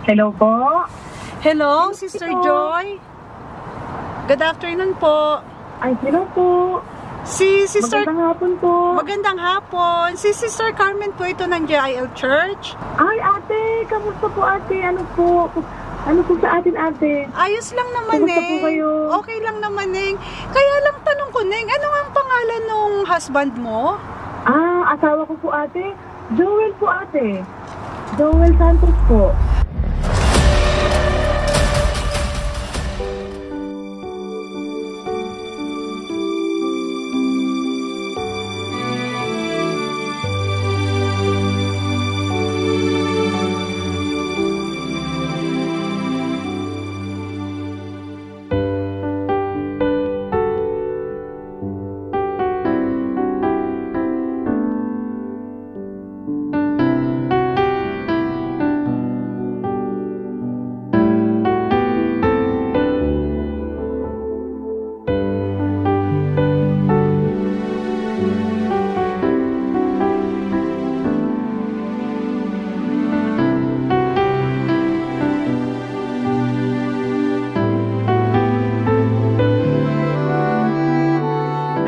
Hello po. Hello, Sister Joy. Good afternoon po. Ay, hello po. Si Sister... Magandang hapon po. Magandang hapon. Si Sister Carmen po ito ng JIL Church. Ay, ate. Kamusta po, ate? Ano po sa atin, ate? Ayos lang naman Kamusta po kayo? Okay lang naman Kaya lang tanong ko ano nga ang pangalan ng husband mo? Asawa ko po, ate. Joel po, ate. Joel Santos po.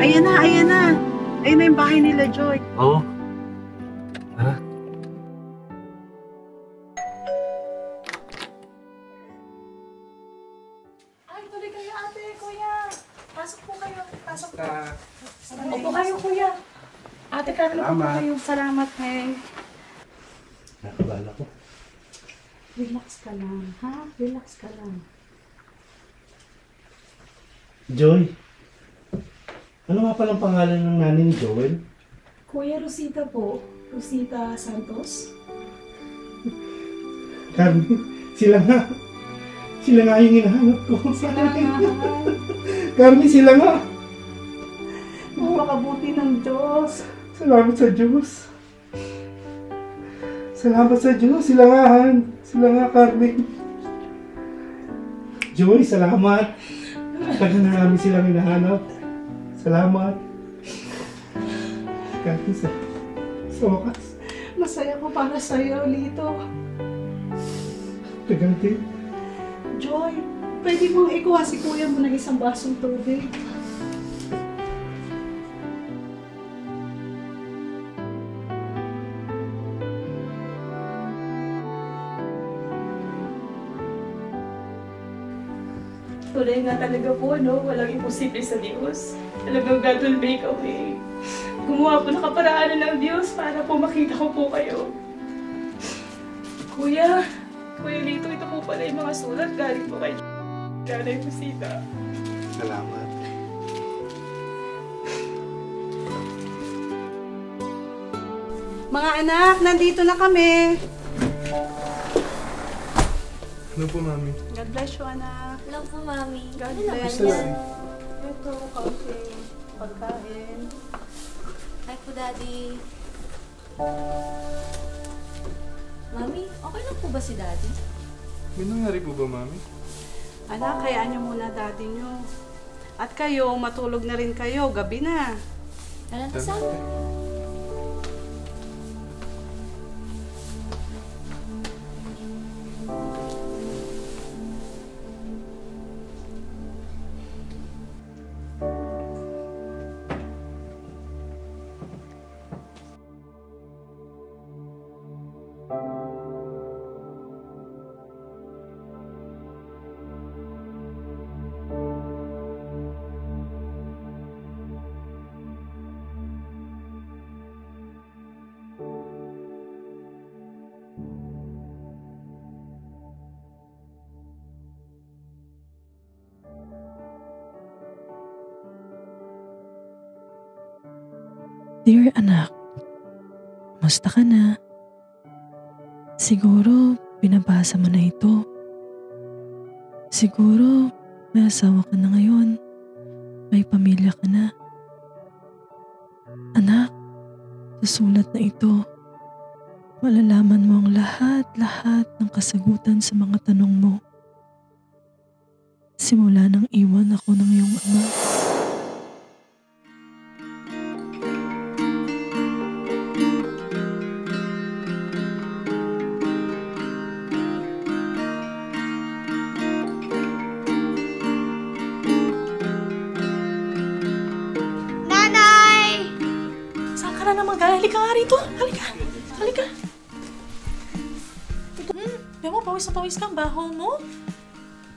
Ayan na. Ayun na yung bahay nila, Joy. Oo. Tara. Ay, tuloy kayo, ate, kuya. Pasok po kayo. Pasok po. Basta. Opo kayo, kuya. Ate, Carla po kayo. Salamat, Nakabala ko. Relax ka lang, ha? Relax ka lang. Joy. Ano nga palang pangalan ng nanay ni Joel? Kuya Rosita po. Rosita Santos. Carmen, sila nga. Sila nga yung hinahanap ko. Salamat. Carmen, sila nga. Makabuti ng Diyos. Salamat sa Diyos. Salamat sa Diyos. Sila nga, Han. Sila nga, Carmen. Joy, salamat. Tagal na namin silang hinahanap. Salamat. Carmen, sa wakas. Masaya ko para sa'yo, Lito. Tagal din. Joy, pwede mong ikuha si kuya mo ng isang basong tubig. Tunay nga talaga po, no? Walang imposible sa Diyos. Talagang God will make a way. Gumawa po ng kaparaanan ng Diyos para po makita ko po kayo. Kuya Lito, ito po pala yung mga sulat galing po kay Nanay Rosita. Salamat. Mga anak, nandito na kami. Ano po, Mami? God bless you, anak. Hello po, Mami. God Hello, bless. Kuya. Ito, kaunting pagkain. Hi po, Daddy. Mami, okay lang po ba si Daddy? May nangyari po ba, Mami? Anak, hayaan niyo muna daddy niyo. At kayo, matulog na rin kayo. Gabi na. Alam ko saan? Dear anak, musta ka na? Siguro binabasa mo na ito. Siguro may asawa ka na ngayon. May pamilya ka na. Anak, sa sulat na ito, malalaman mo ang lahat-lahat ng kasagutan sa mga tanong mo. Simula nang iwan ako ng iyong ama. na naman ka. Halika nga rito. Halika. Halika. Bemo, pawis na pawis ka. Baho mo.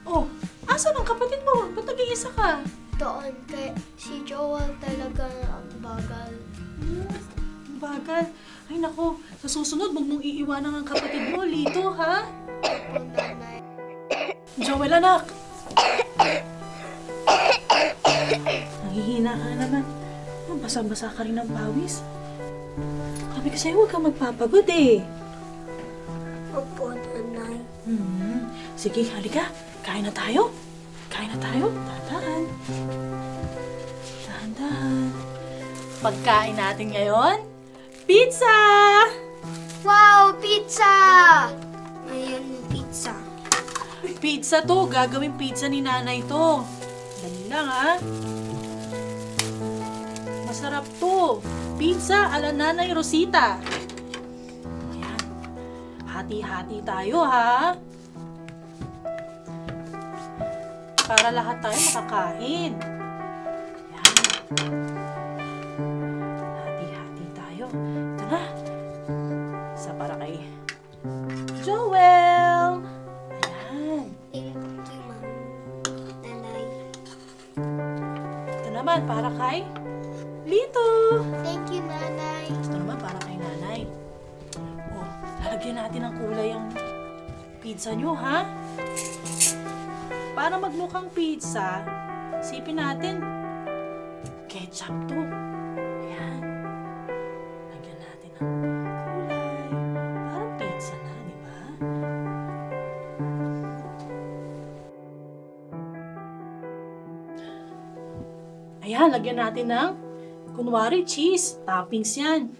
Oh, asan ang kapatid mo? Ba't nag-iisa ka? Doon, kay si Joel talaga ang bagal. Bagal. Ay nako, sa susunod, huwag mong iiwanan ang kapatid mo. Lito, ha? Opo, nanay. Joel, anak. Nangihina ka naman. Basa-basa ka rin ng pawis. Sabi ko sa'yo, huwag kang magpapagod eh. Opo, nanay. Sige, halika. Kain na tayo. Kain na tayo. Dahan-dahan. Dahan-dahan. Pagkain natin ngayon, pizza! Wow, pizza! Ayan, pizza. Pizza to. Gagawing pizza ni nanay to. Dali lang, ha? Masarap to. Pizza ala Nanay Rosita. Ayan. Hati-hati tayo, ha? Para lahat tayo makakain. Ayan. Hati-hati tayo. Ito na. Isa para kay Joel. Ayan. Thank you, Ma'am. Nanay. Ito naman para kay Lito. Thank you, Nanay. Ito naman para kay nanay. Oh, lalagyan natin ng kulay ang pizza nyo, ha? Para magmukhang pizza, sipin natin, ketchup to. Ayan. Lagyan natin ng kulay. Parang pizza na, di ba? Ayan, lagyan natin ng kunwari cheese. Toppings yan.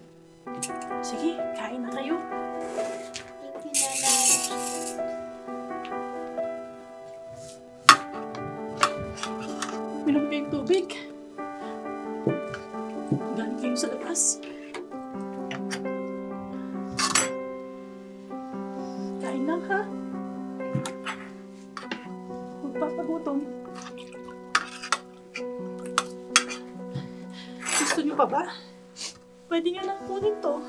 Sige, kain na kayo. Thank you, Nanay. Minom kayong tubig. Galing kayo sa labas. Kain lang, ha? Magpapagutom. Gusto niyo pa ba? Pwede nga lang kunin to.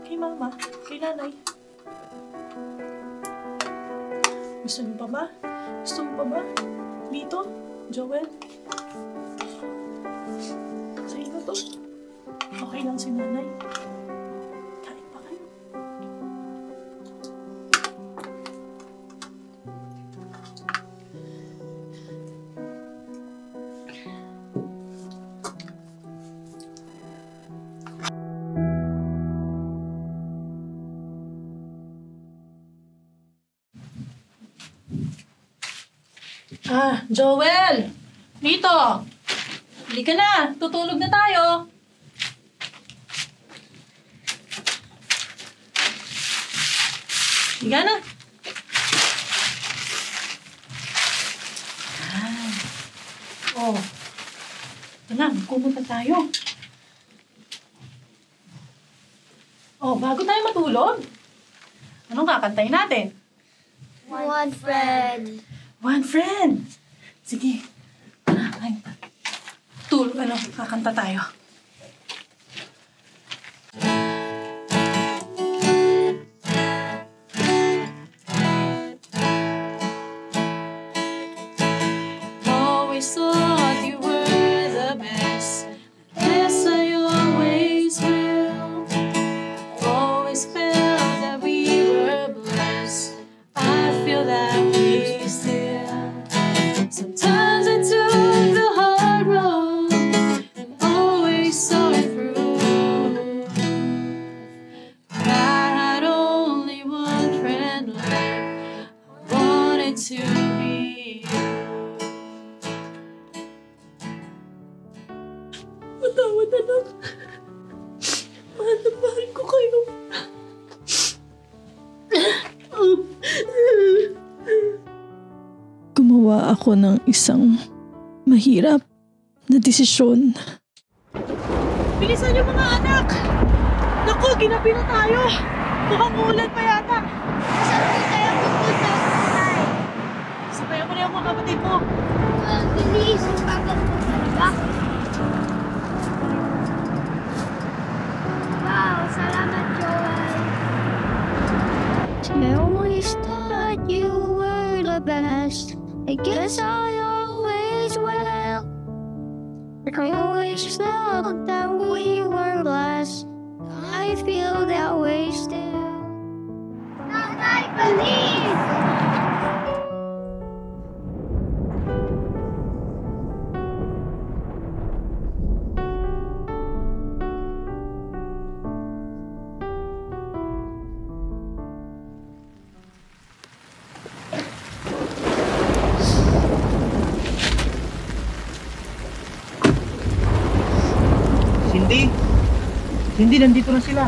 Kay mama, kay nanay. Gusto niyo pa ba? Gusto mo pa ba? Dito? Joel? Sa inyo to? Okay lang si nanay. Kain pa kayo. Joel! Dito! Halika na! Tutulog na tayo! Halika na! Oh. Ito na, magkumot na tayo. Oh, bago tayo matulog, anong kakantayin natin? One friend. One friend! Sige. Kakanta tayo. Always thought you were the best. Yes, I always will. Always felt that we were blessed. I feel that we still. Sometimes I took the hard road and always saw it through. But I had only one friend left. I wanted to be you. Matawad anak. Mahal na mahal ko kayo. Gumawa ako ng isang mahirap na desisyon. Bilisan niyo mga anak! Naku, ginabi na tayo! Mukhang ulan pa yata! Saan po tayo pupunta, Nanay? Sabayan mo na yung mga kapatid mo! Bilis, yung pagod po talaga. I always felt that we were blessed. I feel that way still. Tatay, please! Hindi, nandito na sila.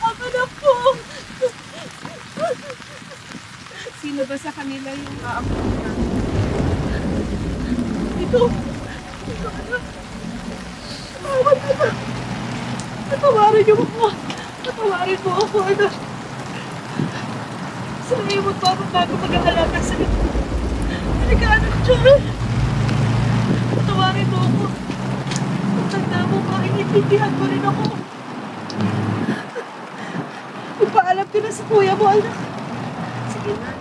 Anak ko! Sino ba sa kanila yung aakuin na? Ito! Natawarin niyo ako! Natawarin mo ako, anak! Sinayamot mo ako bago mag-aalaga sa'yo. Halika, anak, John! Natawarin mo ako. Tanda mo ba, inintindihan mo rin ako. Magpaalam ka na sa kuya mo, anak. Sige na.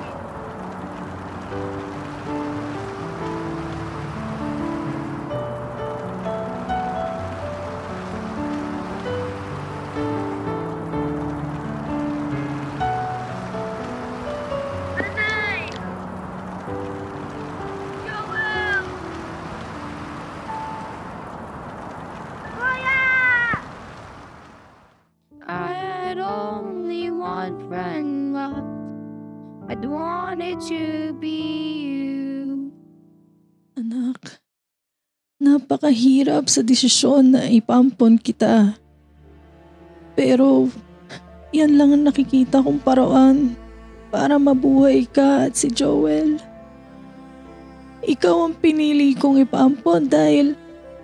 I had only one friend left. I'd wanted to be you. Anak, napakahirap sa desisyon na ipampon kita. Pero, yan lang ang nakikita kong paraan para mabuhay ka at si Joel. Ikaw ang pinili kong ipampon dahil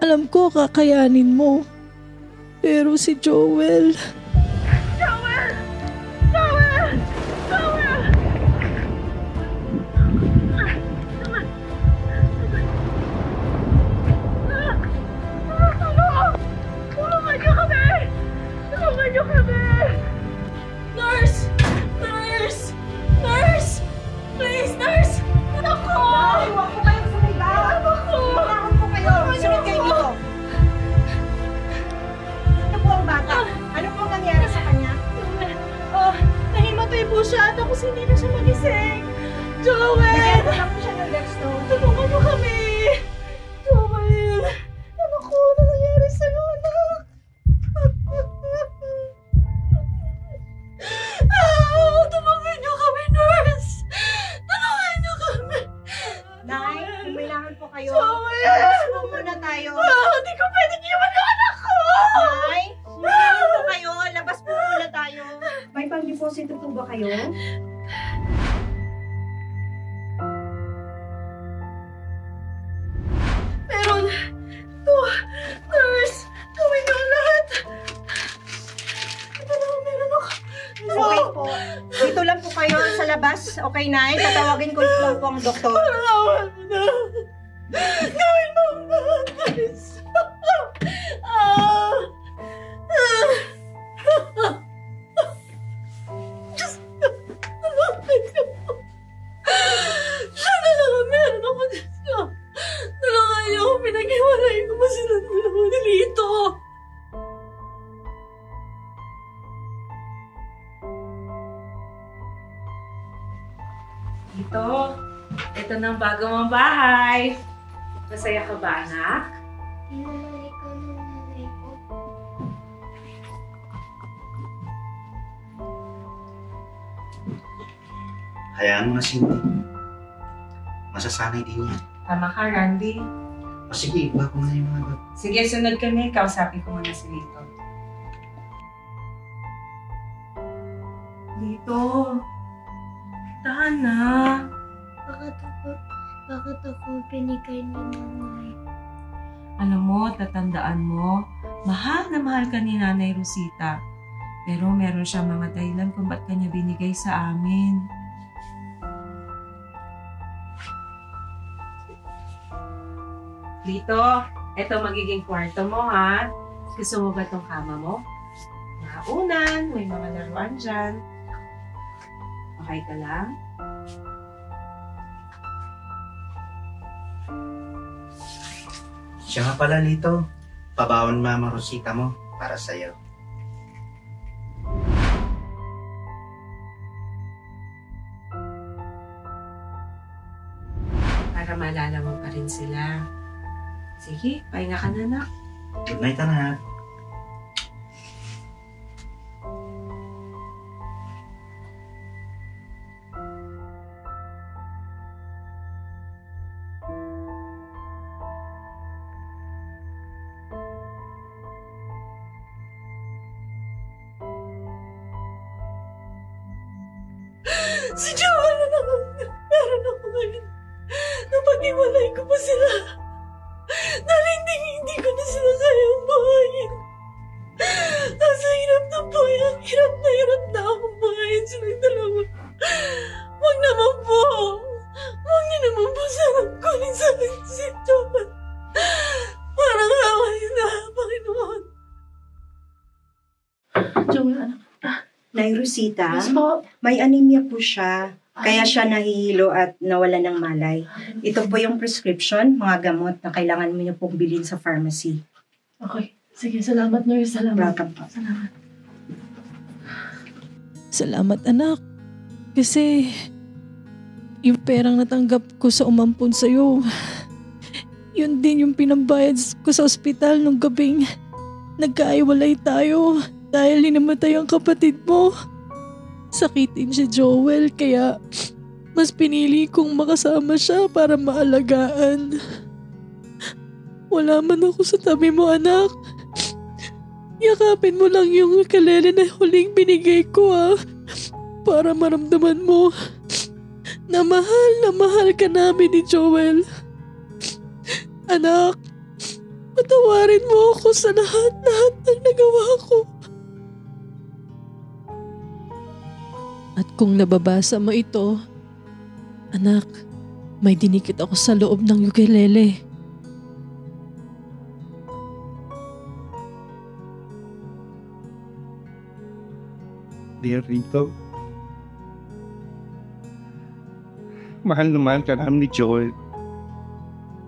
alam ko kakayanin mo. Pero si Joel... Nurse! Nurse! Nurse! Please, nurse! Anak ko! Iwan ko kayo sa may bahay. Anak ko! Iwan ko kayo. Sunod kayo dito. Ito po ang bata. Ano po nangyari sa kanya? Nahimatay po siya at tapos hindi na siya magising. Joel! Bigyan ko lang po siya ng Dextone. Tulungan mo kami! Joel! Anak ko, ano nangyari sa'yo, anak? Tulungan niyo kami, nurse! Tulungan niyo kami! Nay, kumilangan po kayo. Joel! Labas po muna tayo. Hindi ko pwedeng iwan yung anak ko! Nay, kumilangan po kayo. Labas po muna tayo. May pang-deposit po ba kayo? Meron! Nurse! Gawin niyo ang lahat! Ito na, meron ako. Okay po. Dito lang po kayo sa labas. Okay, Nay? Tatawagin ko lang po ang doktor. Gawin mo na! Gawin mo ang lahat, nurse! Meron ako dito. Tulungan niyo ako, pinag-iwalay ko pa silang dalawa ni Lito. Ito, ito na ang bago mong bahay. Masaya ka ba, anak? Hinanay ka ng nanay ko. Hayaan mo na, Cindy. Masasanay din yan. Tama ka, Randy. O sige, iba ko na yung mga bag. Sige, sunod kami. Kausapin ko muna si Lito. Lito. Tahan na. Bakit ako pinigay ni nanay? Alam mo, tatandaan mo, mahal na mahal ka ni Nanay Rosita. Pero meron siyang mga dahilan kung ba't kanya binigay sa amin. Lito, eto magiging kwarto mo, ha? Gusto mo ba itong kama mo? Naunan, may mga laruan dyan. Okay ka lang? Siya nga pala, Lito. Pabaon Mama Rosita mo para sa'yo. Para maalala mo pa rin sila. Sige, pahinga ka na, anak. Good night, anak. Si Joel na naman. Meron ako ngayon. Napag-iwalay ko pa sila. Dahil hindi ko na sila kayang buhayin. Nasa hirap na buhay. Hirap na akong buhayin silang dalawa. Wag naman po. Wag niyo naman po sanang kunin sa akin si Joel. Parang away na, Panginoon. Joel, anak. Nay Rosita, Yes po. may anemia po siya. Kaya siya nahihilo at nawala ng malay. Ito po yung prescription, mga gamot na kailangan mo niyo pong bilhin sa pharmacy. Okay. Sige, salamat, nurse. Salamat. Welcome po. Salamat. Salamat anak. Kasi yung perang natanggap ko sa umampon sa'yo, yun din yung pinambayad ko sa ospital nung gabing nagkaiwalay tayo dahil hinamatay ang kapatid mo. Sakitin si Joel kaya mas pinili kong makasama siya para maalagaan. Wala man ako sa tabi mo anak. Yakapin mo lang yung ukulele na huling binigay ko para maramdaman mo na mahal ka namin ni Joel. Anak, patawarin mo ako sa lahat ng nagawa ko. At kung nababasa mo ito, anak, may dinikit ako sa loob ng ukulele. Dear Rito, mahal na mahal ka namin ni Joel.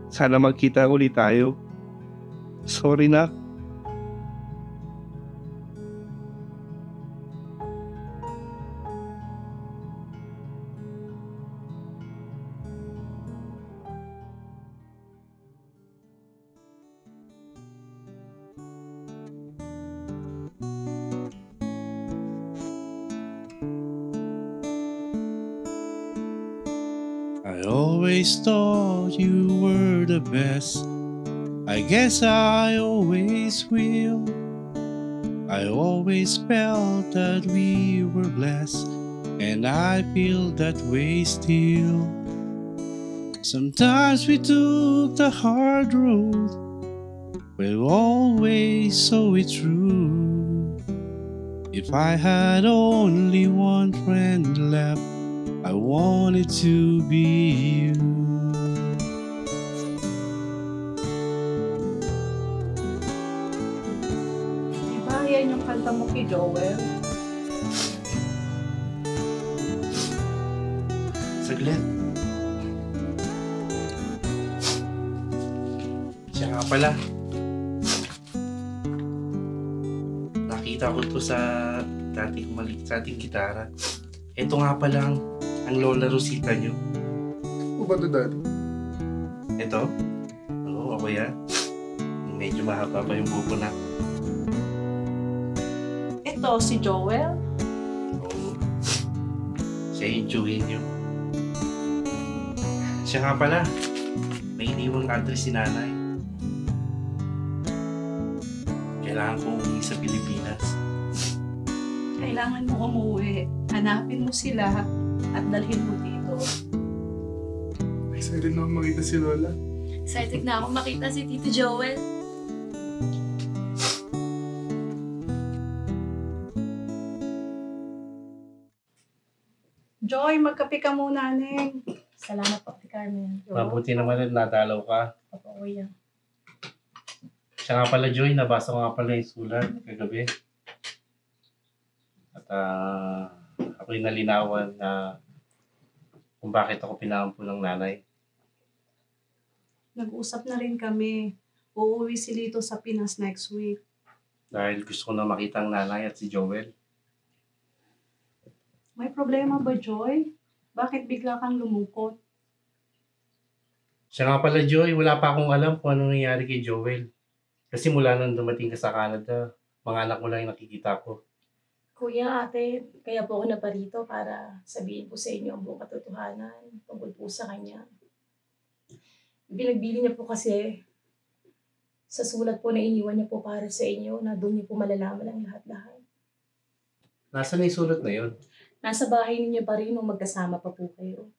Sana magkita ulit tayo. Sorry na. I always thought you were the best. I guess I always will. I always felt that we were blessed, and I feel that way still. Sometimes we took the hard road, but always saw it through. If I had only one friend left, I wanted to be you. Diba yan yung kanta mo kay Joel? Saglit. Siya nga pala. Nakita ko to sa dating gitara. Ito nga pala ang Lola Rosita nyo. O ba ito, Daddy? Ito? Oo, ako yan. Medyo mahaba pa yung buko na. Ito, si Joel. Oo. Siya yung tiyuhin nyo. Siya nga pala. May iniwang address si nanay. Kailangan ko umuwi sa Pilipinas. Kailangan mo umuwi. Hanapin mo sila at dalhin mo dito. Excited na ako makita si Lola. Excited na ako makita si Tito Joel. Joy, magkape ka muna, Neng. Salamat po, Ate Carmen. Mabuti naman na natalaw ka. Opo, kuya. Siya nga pala, Joy, nabasa ko nga pala yung sulat kagabi. At ako'y nalinawan na kung bakit ako pinaampun ng nanay. Nag-usap na rin kami. Uuwi si Lito sa Pinas next week. Dahil gusto ko na makita ang nanay at si Joel. May problema ba, Joy? Bakit bigla kang lumungkot? Siya nga pala, Joy, wala pa akong alam kung ano nangyari kay Joel. Kasi mula nang dumating ka sa Canada, mga anak mo lang yung nakikita ko. Kuya, ate, kaya po ako naparito para sabihin po sa inyo ang buong katotohanan tungkol po sa kanya. Binagbili niya po kasi sa sulat po na iniwan niya po para sa inyo na doon niyo po malalaman ang lahat-lahat. Nasaan na yung sulat na yun? Nasa bahay ninyo pa rin nung magkasama pa po kayo.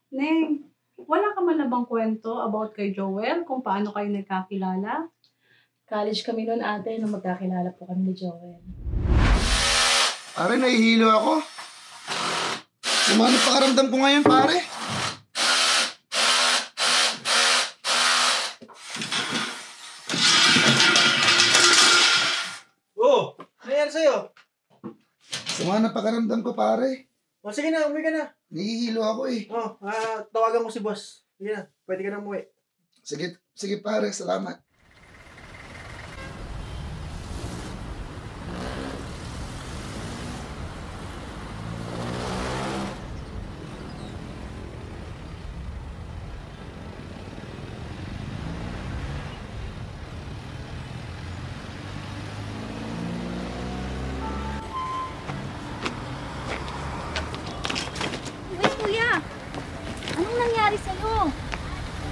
Neng, wala ka man na bang kwento about kay Joel kung paano kayo nagkakilala? College kami noon, ate, nung magkakilala po kami ni Joel. Pare, nahihilo ako. Sumano pakaramdam ko ngayon, pare. Oh, ano nangyari sa'yo? Sumano pakaramdam ko, pare. Oh, sige na, umuwi ka na. Nahihilo ako eh. Oh, tawagan ko si boss. Sige na, pwede ka na umuwi. Sige pare, salamat. Uy, kuya! Anong nangyari sa'yo?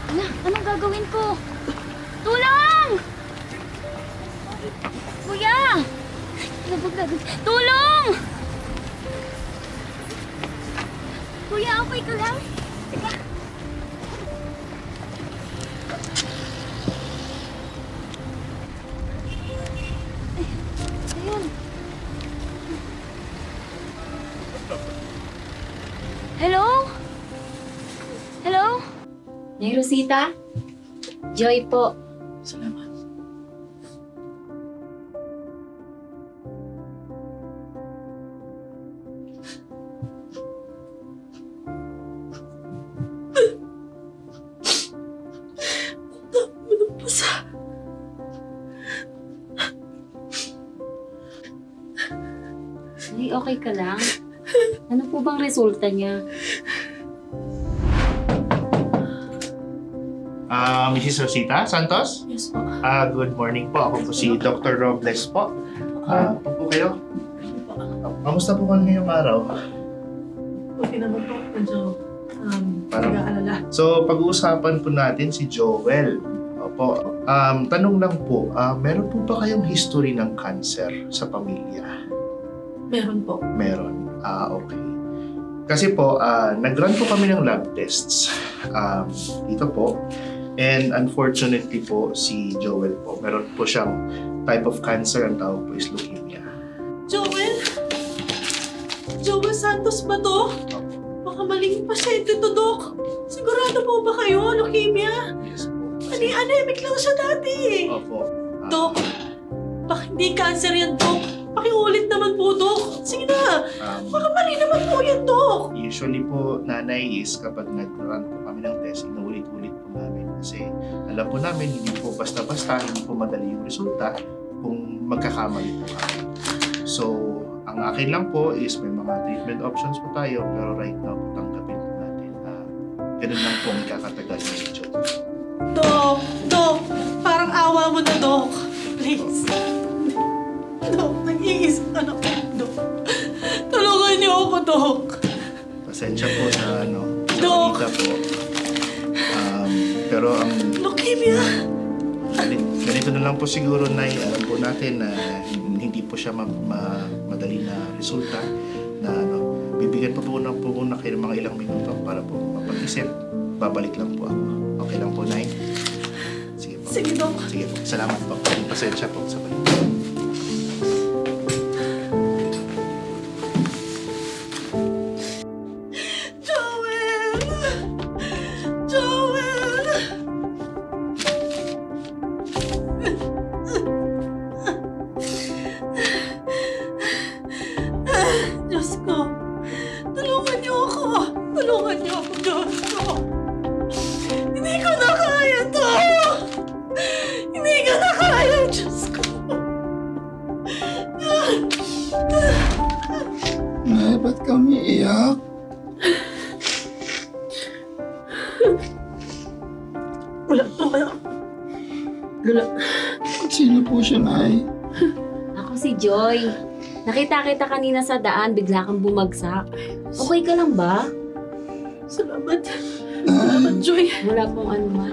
Ala, anong gagawin ko? Tulong! Kuya! Ano ba gagawin? Tulong! Kuya, okay ka lang? Teka. Ayun. Hello? Hello? Nay Rosita? Joy po. Salamat. Nay, okay ka lang? Ano po bang resulta niya? Mrs. Rosita Santos? Yes po. Good morning po. Ako po si Dr. Robles po. Po kayo? Kamusta po kayo ngayong araw? Okay naman po. Medyo nag-aalala. So, pag-uusapan po natin si Joel. Opo. Tanong lang po, meron po ba kayong history ng cancer sa pamilya? Meron po. Meron. Okay. Kasi po, nag-run po kami ng lab tests. Dito po. And unfortunately po, si Joel po, meron po siyang type of cancer, ang tawag po is leukemia. Joel? Joel Santos ba to? Baka maling pasyente to, Dok. Sigurado po ba kayo? Leukemia? Yes po. Anemic lang siya dati eh. Opo. Dok, baka hindi cancer yan, Dok. Pakiulit naman po, Dok. Sige na. Baka mali naman po yan, Dok. Usually po, nanay is kapag nag-run po kami ng test, inuulit-ulit po namin. Kasi alam po namin, hindi po basta-basta, hindi po madali yung resulta kung magkakamali po kami. So, ang akin lang po is may mga treatment options po tayo, pero right now po tanggapin po natin na ganun lang po ang ikakatagal ng medyo. Dok, parang awa mo na, Dok. Please. Dok, nag-iisip ka na po, Dok. Tulungan niyo ako, Dok. Pasensya po sa Dok. balita po. Pero ang... Leukemia! Ganito na lang po siguro, Nay. Alam po natin na hindi po siya madali na resulta na bibigyan po muna kayo ng mga ilang minuto para po mapag-isip. Babalik lang po ako. Okay lang po, Nay? Sige po. Sige, Dok. Sige po. Salamat po. Pasensya po sa balita. Diyos ko. umiiyak? Wala po, Wala. Sino po siya, Nay? Ako si Joy. Nakita kita kanina sa daan, bigla kang bumagsak. Okay ka lang ba? Salamat. Salamat, Joy. Wala pong ano man.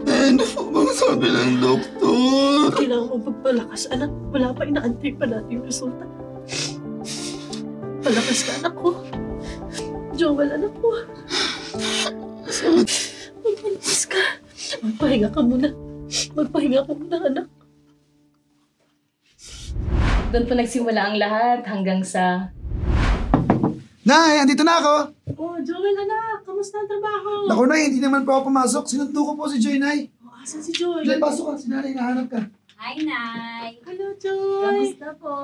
Ano po bang sabi ng doktor? Kailangan mo magpalakas, anak. Wala pa, inaantay pa natin yung resulta. Palakas ka, anak ko. Joel, anak ko. Magpalakas ka. Magpahinga ka muna. Magpahinga ka muna, anak. Doon po nagsimula ang lahat hanggang sa... Nay, andito na ako! Oh, Joel, anak. Kamusta ang trabaho? Naku, Nay, hindi naman po ako pumasok. Sinundo ko po si Joy, Nay. Oh, asan si Joy? Joy, pasok ka. Si Nanay, nahanap ka. Hi, Nay! Hello, Joy! Kamusta po?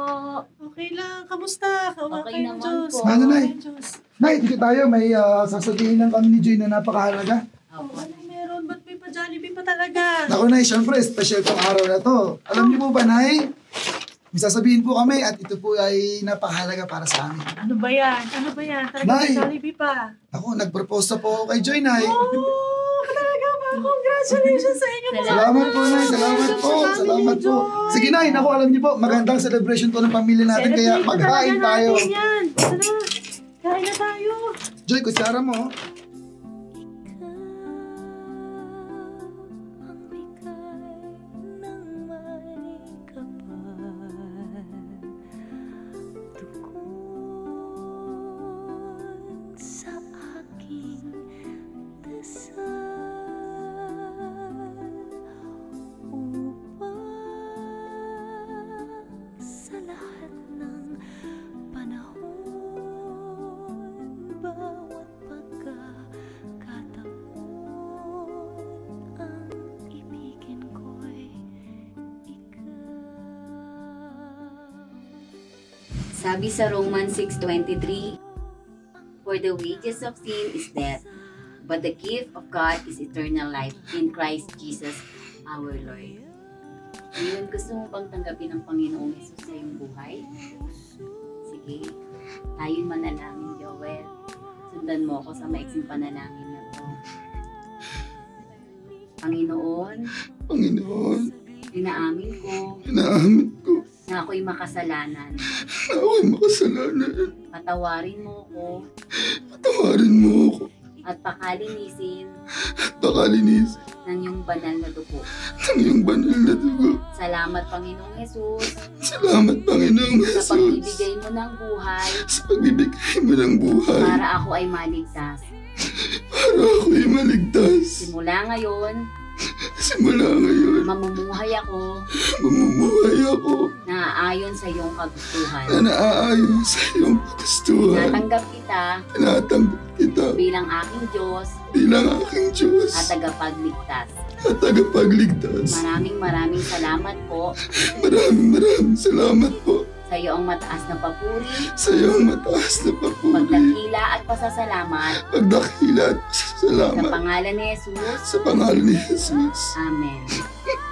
Okay lang. Kamusta? Okay naman po. Ano, Nay? Nay, dito tayo. May sasabihin lang kami ni Joy na napakahalaga. Oh, ano meron? Ba't may pa-Jollibee pa talaga? Naku, Nay, syempre, special tong araw na to. Alam niyo po ba, Nay? May sasabihin po kami at ito po ay napakahalaga para sa amin. Ano ba yan? Ano ba yan? Talaga Nay! may Jollibee pa. Ako, nag-propose na po ako kay Joy, Nay. Oh, talaga ba? Congratulations sa inyo. Salamat po, Nay. Salamat po. Salamat po. Sige, Nay. Naku, alam niyo po, magandang celebration po ng pamilya natin. Kaya maghain tayo. Yan. Tara, kain na tayo. Joy, kutsara mo. Sabi sa Romans 6:23, "For the wages of sin is death, but the gift of God is eternal life in Christ Jesus our Lord." Ngayon, gusto mo bang tanggapin ng Panginoong Hesus sa iyong buhay? Sige, tayo'y manalangin, Joel. Sundan mo ako sa maiksing panalangin na to. Panginoon, inaamin ko na ako'y makasalanan. Patawarin mo ko. At pakalinisin ng iyong banal na dugo. Salamat, Panginoong Hesus. Sa pagbibigay mo ng buhay. Para ako ay maligtas. Simula ngayon, mamumuhay ako naaayon sa iyong kagustuhan. Tinatanggap kita bilang aking Diyos at tagapagligtas. Maraming salamat po. Sa iyo ang mataas na papuri. Pagdakila at pasasalamat. Sa pangalan ni Jesus. Amen.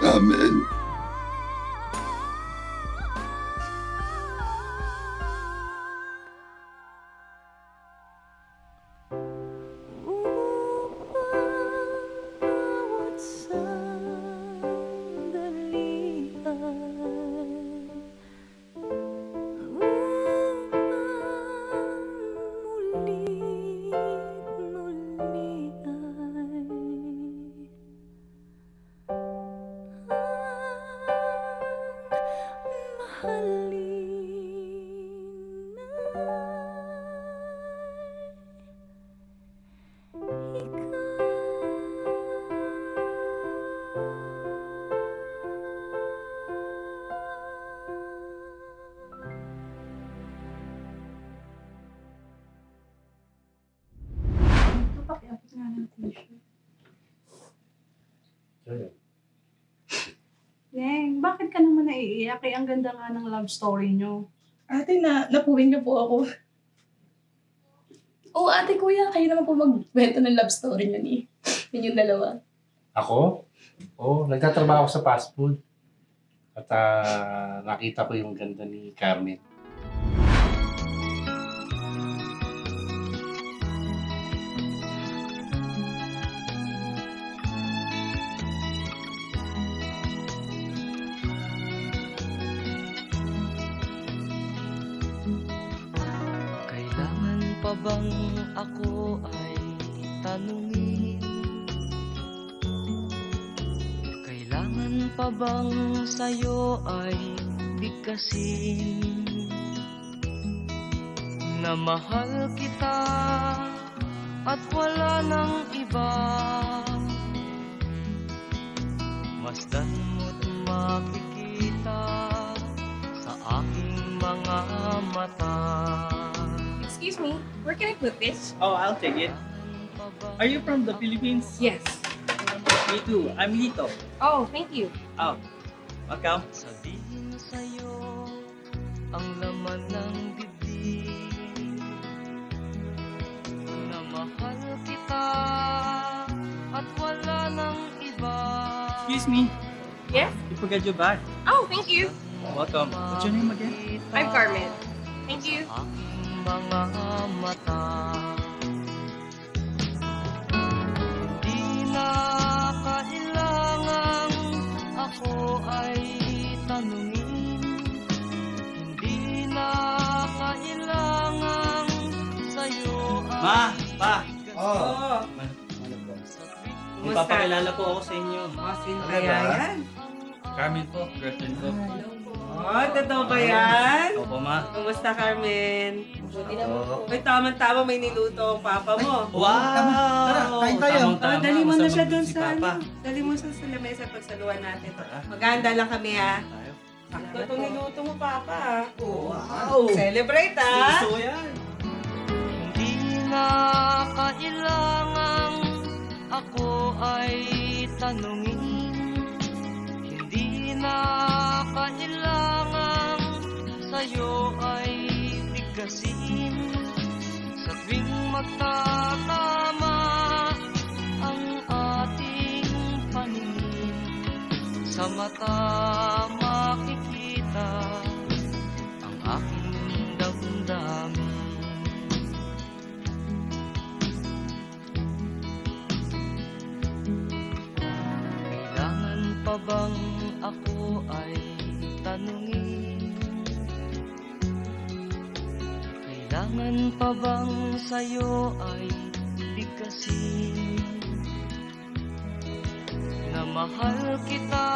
Amen. Neng, bakit ka naman naiiyak? Kaya ang ganda nga ng love story nyo. Ate, napuwing niyo po ako. Oo, ate, kuya, kayo naman po magbenta ng love story niyo ni. Yun yung dalawa. Ako? Oo, nagtatrabaho ako sa fast food. At nakita ko yung ganda ni Carmen. pa bang ako ay tanungin? Kailangan pa bang sa'yo ay bigkasin? Na mahal kita at wala nang iba. Masdan mo't makikita sa aking mga mata. Excuse me, where can I put this? Oh, I'll take it. Are you from the Philippines? Yes. Me too. I'm Lito. Oh, thank you. Oh, welcome. Sabihin sa'yo ang laman ng dibdib na mahal kita at wala nang iba. Excuse me. Yes? You forgot your bag. Oh, thank you. Welcome. What's your name again? I'm Carmen. Thank you. Mga mata di na kailangang ako ay tanungin, hindi na kailangang sa'yo ay Ma! Pa! Oh. May papakilala po ako sa inyo. Sino kaya yan? Carmen po, girlfriend ko. Oh, totoo ba yan? Opo, ma. Kumusta, Carmen? Uy, tama-tama may niluto ang papa mo. Wow! Tara, kain tayo. Oh, dali mo na siya doon si sa Papa. Dali mo siya sa lamesa pagsaluhan natin. Maghahanda lang kami, ha? Sakto itong niluto mo, Papa. Wow! Celebrate, ha? Gusto ko yan. hindi na kailangang ako ay tanungin, hindi na kailangang sa'yo ay bigkasin. Sa tuwing magtatama ang ating paningin, sa mata makikita ang aking damdamin. Kailangan pa bang ako ay tanungin? Kailangan pa bang sa'yo ay bigkasin? Na mahal kita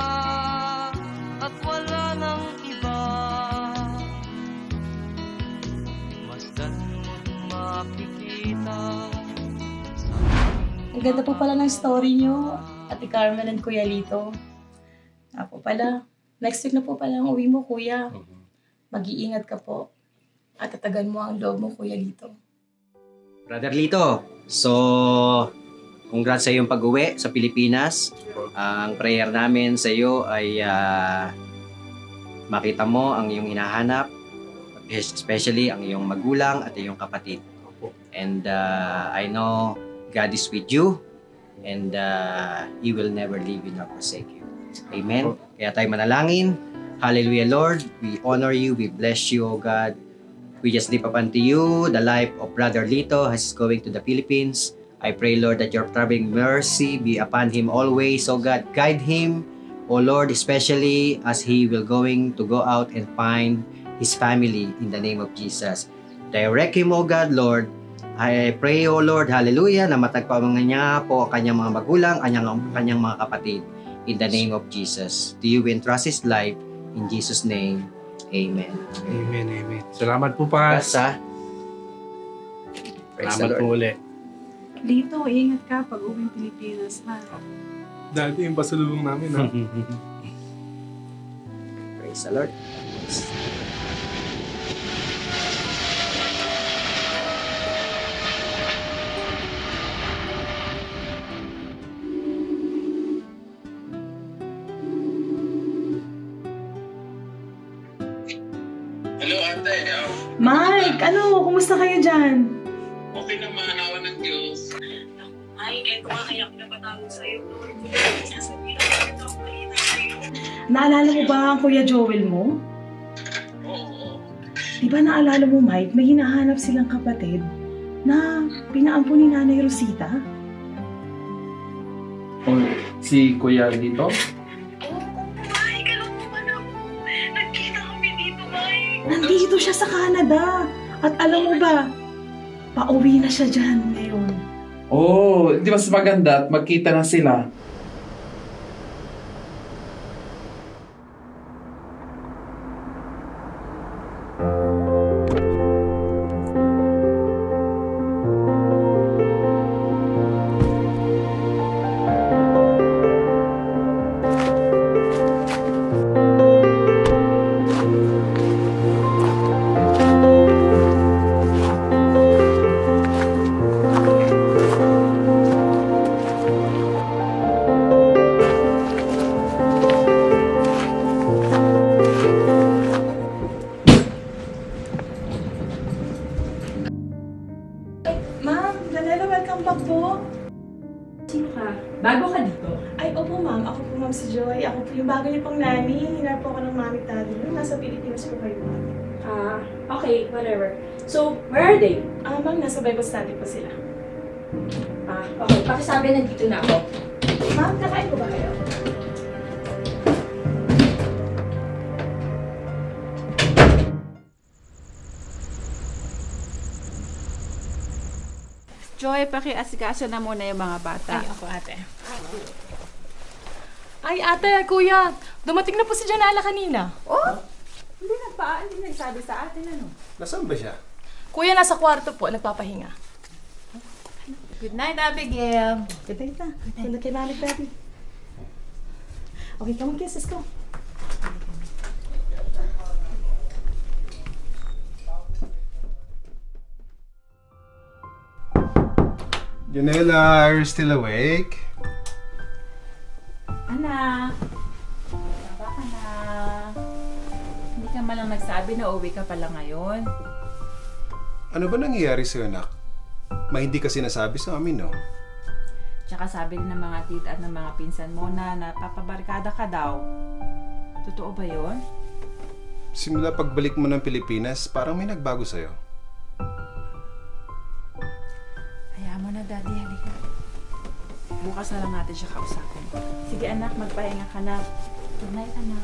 at wala nang iba. Masdan mo't makikita. Ang ganda po pala ng story nyo, Ate Carmen and Kuya Lito. Ako pala, next week na po pala ang uwi mo, Kuya. Mag-iingat ka po. At tatagan mo ang loob mo, Kuya Lito. Brother Lito, so congrats sa iyong pag-uwi sa Pilipinas. Ang prayer namin sa iyo ay makita mo ang iyong hinahanap, especially ang iyong magulang at iyong kapatid. And I know God is with you and He will never leave you nor forsake you. Amen. Kaya tayo manalangin. Hallelujah, Lord. We honor you. We bless you, O God. We just lift up unto you the life of Brother Lito as he's going to the Philippines. I pray, Lord, that your traveling mercy be upon him always. O God, guide him, O Lord, especially as he will going to go out and find his family in the name of Jesus. Direct him, O God, Lord. I pray, O Lord, hallelujah, na matagpamangan niya po ang kanyang mga magulang, kanyang mga kapatid. In the name of Jesus. To you we entrust his life. In Jesus' name, amen. Amen, amen. Salamat po, Pas. Salamat po ulit. Lito, ingat ka pag uwing Pilipinas, ha? Dati yung pasalubong namin, ha? Praise the Lord. Hello, ate. Mike, kumusta kayo dyan? Okay naman, awa ng Diyos. Ay, eto nga kaya ako napatawag sa'yo. Sasabihin ko ito ang balita sa'yo. Naalala mo ba ang Kuya Joel mo? Oo. Di ba naalala mo, Mike, may hinahanap silang kapatid na pinaampun ni Nanay Rosita? Oh, si Kuya Lito? Nandito siya sa Canada. At alam mo ba, Pauwi na siya dyan ngayon. Oh, di mas maganda at magkita na sila. Ma'am, Janela, welcome back po. Sino ka? Bago ka dito? Ay, opo ma'am. Ako po ma'am si Joy. Ako po yung bago niyo pong nanny. Hinap po ako ng mami at daddy. Nasa Pilipinas po kayo ma'am. Okay, whatever. So, where are they? Ma'am, nasa Bible study po sila. Okay. Pakisabi nandito na ako. Ma'am, kakain po ba kayo? Joy, pakiasikaso na muna yung mga bata. Ay, ako ate. Ay, ate, kuya. Dumating na po si Janela kanina. Oh? Hindi nagsabi sa atin ano. Nasaan ba siya? Kuya, nasa kwarto po. Nagpapahinga. Good night, Abigail. Good night na. Good night kay mami, daddy. Okay, come on, kiss. Let's go. Janela, are you still awake? Anak, baba ka na. Hindi ka malang nagsabi na uwi ka pala ngayon. Ano ba nangyayari sa'yo, anak? Hindi kasi nasabi sa amin, no? Tsaka sabi din ng mga tita at ng mga pinsan mo na napapabarkada ka daw. Totoo ba yun? Simula pagbalik mo ng Pilipinas, parang may nagbago sa'yo. Hayaan mo na, Daddy. Halika. Bukas na lang natin siya kausapin. Sige, anak. Magpahinga ka na. Good night, anak.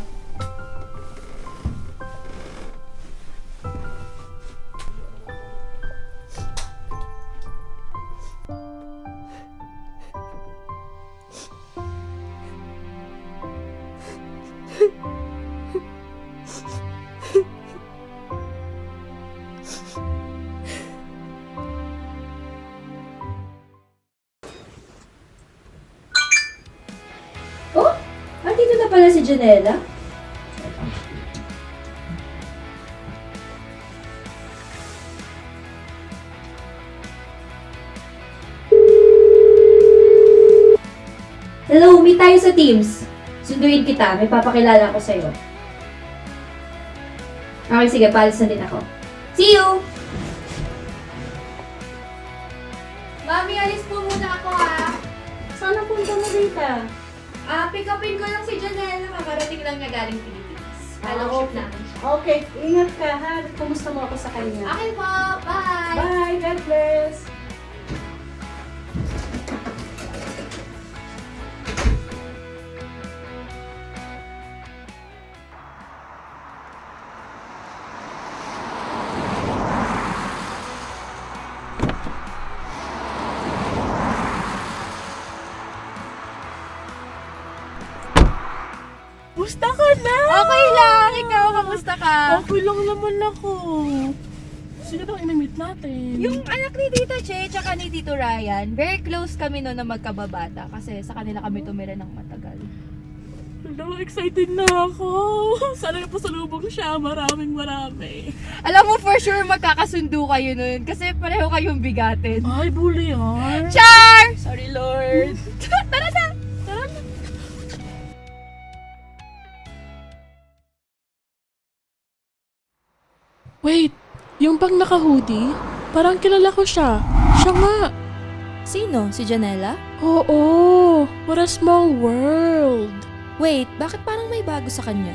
Oh, andito na pala si Janela. Hello, meet tayo sa Teams. Sunduin kita, may papakilala ko sa'yo. Okay, sige, paalis na din ako. See you! Mami, alis po muna ako Saan ang punta mo dito? Pick upin ko lang si Janela. Makarating lang niya galing Pilipinas. Fellowship namin siya. Okay, ingat ka ha. Kumusta mo ako sa kanya? Okay po, bye! Bye, God bless! Kamusta ka na? Okay lang. Ikaw, kamusta ka? Okay lang naman ako. Sino bang inamit natin? Yung anak ni Tita Che tsaka ni Tito Ryan, very close kami noon na magkababata kasi sa kanila kami tumira ng matagal. Hello, excited na ako. Sana pasalubong siya. Maraming marami. Alam mo, for sure magkakasundo kayo nun kasi pareho kayong bigatin. Ay, bully yan. Char! Sorry, Lord. Tara na! Tara na. Wait, yung bang naka-hoodie? Parang kilala ko siya. Siya nga. Sino? Si Janela? Oo, what a small world. Wait, bakit parang may bago sa kanya?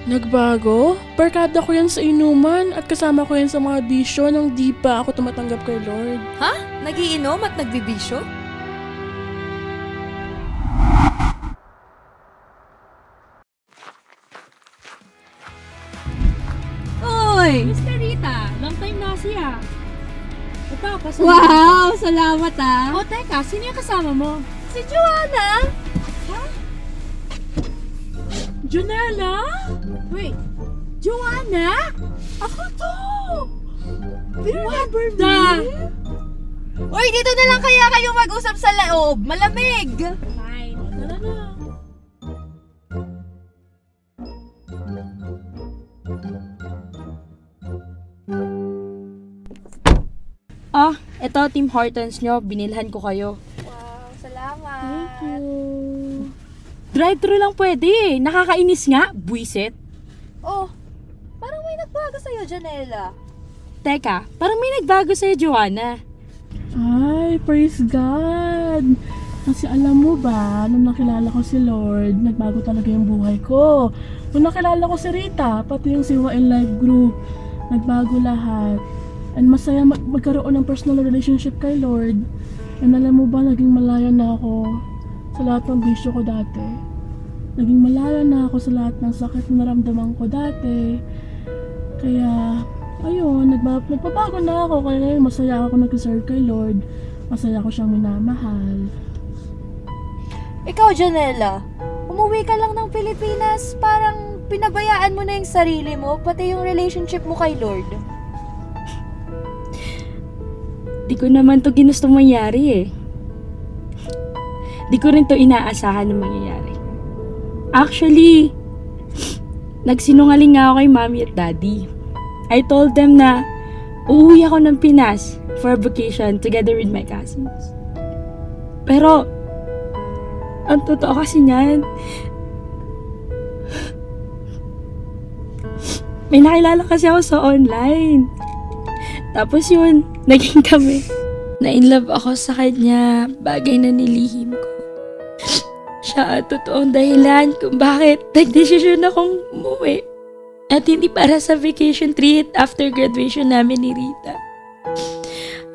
Nagbago? Barkada ko yan sa inuman at kasama ko yan sa mga bisyo nang di pa ako tumatanggap kay Lord. Ha? Nagiinom at nagbibisyo? Uy! Miss Carita, long time na siya. Wow! Salamat O teka, sino yung kasama mo? Si Joanna! Janela? Wait, Joanna? Ako to! What the? Uy, dito na lang kaya kayo mag-usap sa loob. Malamig! Fine. Tara na. Ito, Tim Hortons nyo. Binilhan ko kayo. Wow, salamat. Thank you. Drive-thru lang pwede eh. Nakakainis nga. Buisit. Oh, parang may nagbago sa'yo, Janela. Teka, parang may nagbago sa'yo, Joanna. Ay, praise God! Kasi alam mo ba, nung nakilala ko si Lord, nagbago talaga yung buhay ko. Nung nakilala ko si Rita, pati yung Siwa in Life Group, nagbago lahat. And masaya magkaroon ng personal relationship kay Lord. And alam mo ba, naging malaya na ako sa lahat ng bisyo ko dati. Naging malaya na ako sa lahat ng sakit na naramdaman ko dati. Kaya, ayun, nagbabago na ako. Kaya ngayon, masaya ako nag-serve kay Lord. Masaya ko siyang minamahal. Ikaw, Janela, umuwi ka lang ng Pilipinas, parang pinabayaan mo na yung sarili mo, pati yung relationship mo kay Lord. Di ko naman to ginusto mangyari eh. Di ko rin to inaasahan na mangyayari. Actually, nagsinungaling nga ako kay Mommy at Daddy. I told them na uuwi ako ng Pinas for vacation together with my cousins. Pero, ang totoo kasi niyan, may nakilala kasi ako sa online. Tapos yun, naging kami. Na-inlove ako sa kanya, bagay na nilihim ko. Siya at totoong dahilan kung bakit nagdesisyon akong umuwi. At hindi para sa vacation treat after graduation namin ni Rita.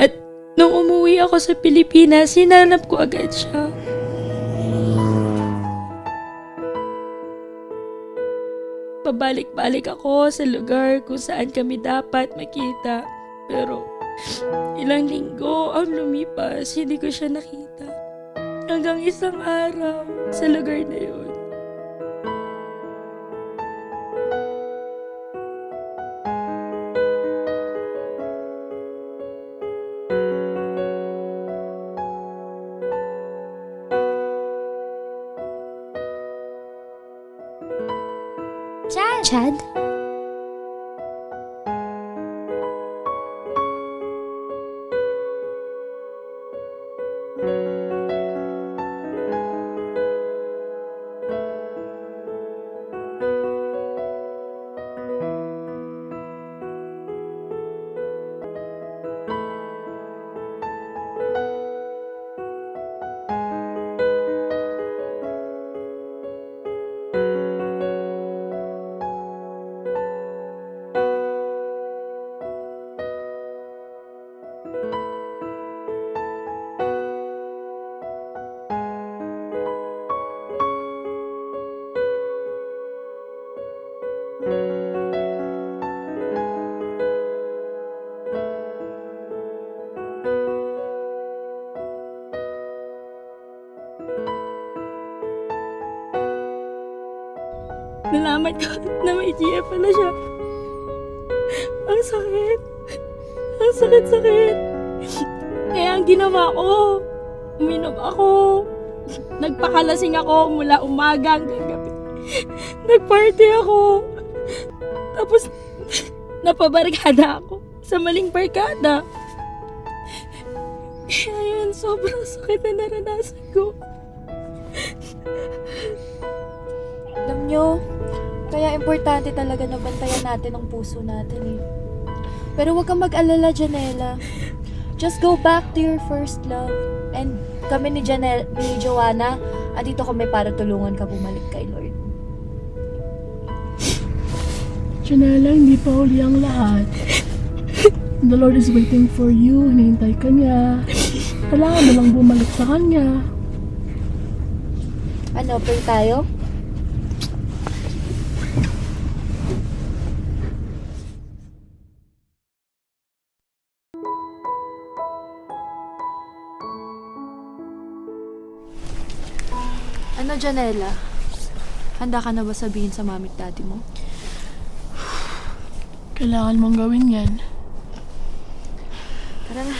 At nung umuwi ako sa Pilipinas, hinanap ko agad siya. Pabalik-balik ako sa lugar kung saan kami dapat makita. Pero ilang linggo ang lumipas, hindi ko siya nakita. Hanggang isang araw sa lugar na yun. Chad? Nalaman ko na may GF pala siya. Ang sakit. Ang sakit-sakit. Kaya ang ginawa ko, uminom ako. Nagpakalasing ako mula umaga hanggang gabi. Nagparty ako. Tapos, napabarkada ako sa maling barkada. Kaya yun, sobrang sakit na naranasan ko. Alam nyo, kaya importante talaga na bantayan natin ang puso natin eh. Pero huwag kang mag-alala, Janela. Just go back to your first love. And kami ni Joanna, andito kami para tulungan ka bumalik kay Lord. Janela, hindi pa huli ang lahat. The Lord is waiting for you. Hinihintay ka niya. Kailangan mo lang bumalik sa Kanya. Ano, pray tayo? Ano, Janela? Handa ka na ba sabihin sa mami at daddy mo? Kailangan mong gawin yan. Tara na.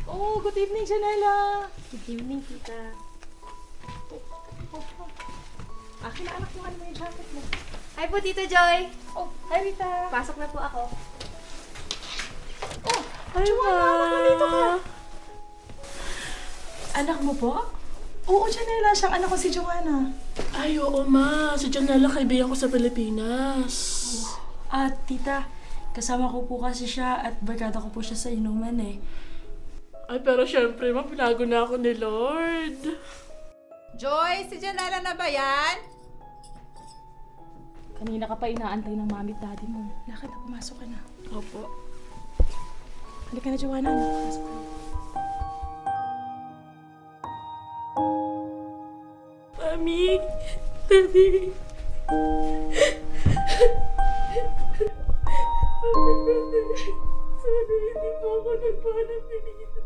Oh, good evening, Janela. Good evening, tita. Akin na anak mo, ano mo yung jacket mo? Hi po, Tita Joy. Oh, hi, Rita. Pasok na po ako. Oh, Ay, Joanna, anak mo, dito ka. Anak mo po? Oo, Janela. Siyang anak ko si Joanna. Ay, oo, ma. Si Janela, kaibigan ko sa Pilipinas. Tita, kasama ko po kasi siya at barkada ko po siya sa inuman eh. Ay, pero syempre, ma, pinago na ako ni Lord. Joy, si Janela na ba yan? Kanina ka pa inaantay ng mami at daddy mo. Lakad na, pumasok ka na. Opo. Halika na, Joanna. Pumasok ka na. Mami, Daddy. Sana hindi mo ako nagpahanap kanina.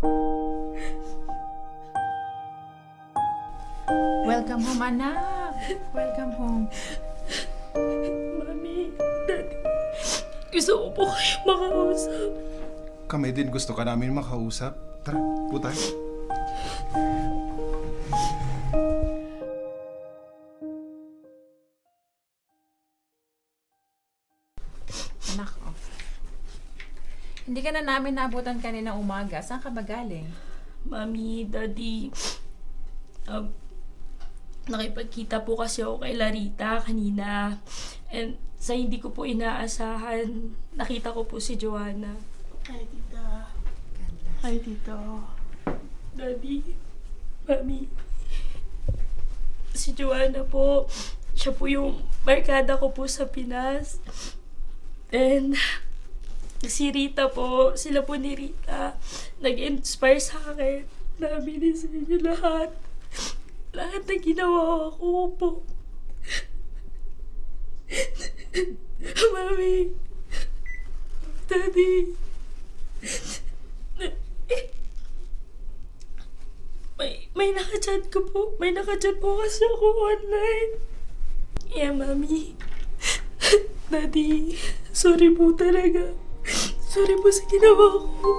Welcome home, anak. Welcome home. Mami, Daddy. Gusto ko po kayo makausap. Kami din gusto ka namin makausap. Tara, po tayo. Anak, oh. Hindi ka na namin naabutan kanina umaga. Saan ka ba galing? Mami, Daddy, nakipagkita po kasi ako kay Larita kanina. And sa hindi ko po inaasahan, nakita ko po si Joanna. Hi, tita. Hi, tito. Daddy, Mami. Si Joanna po, siya po yung barkada ko po sa Pinas. And si Rita po, sila po ni Rita, nag-inspire sa akin na aminin sa inyo lahat. Lahat na ginawa ko po. Mami, Daddy, may nakachat ko po. May nakachat po kasi ako online. Yeah, Mami. Daddy, sorry po talaga. Sorry po sa ginawa ko.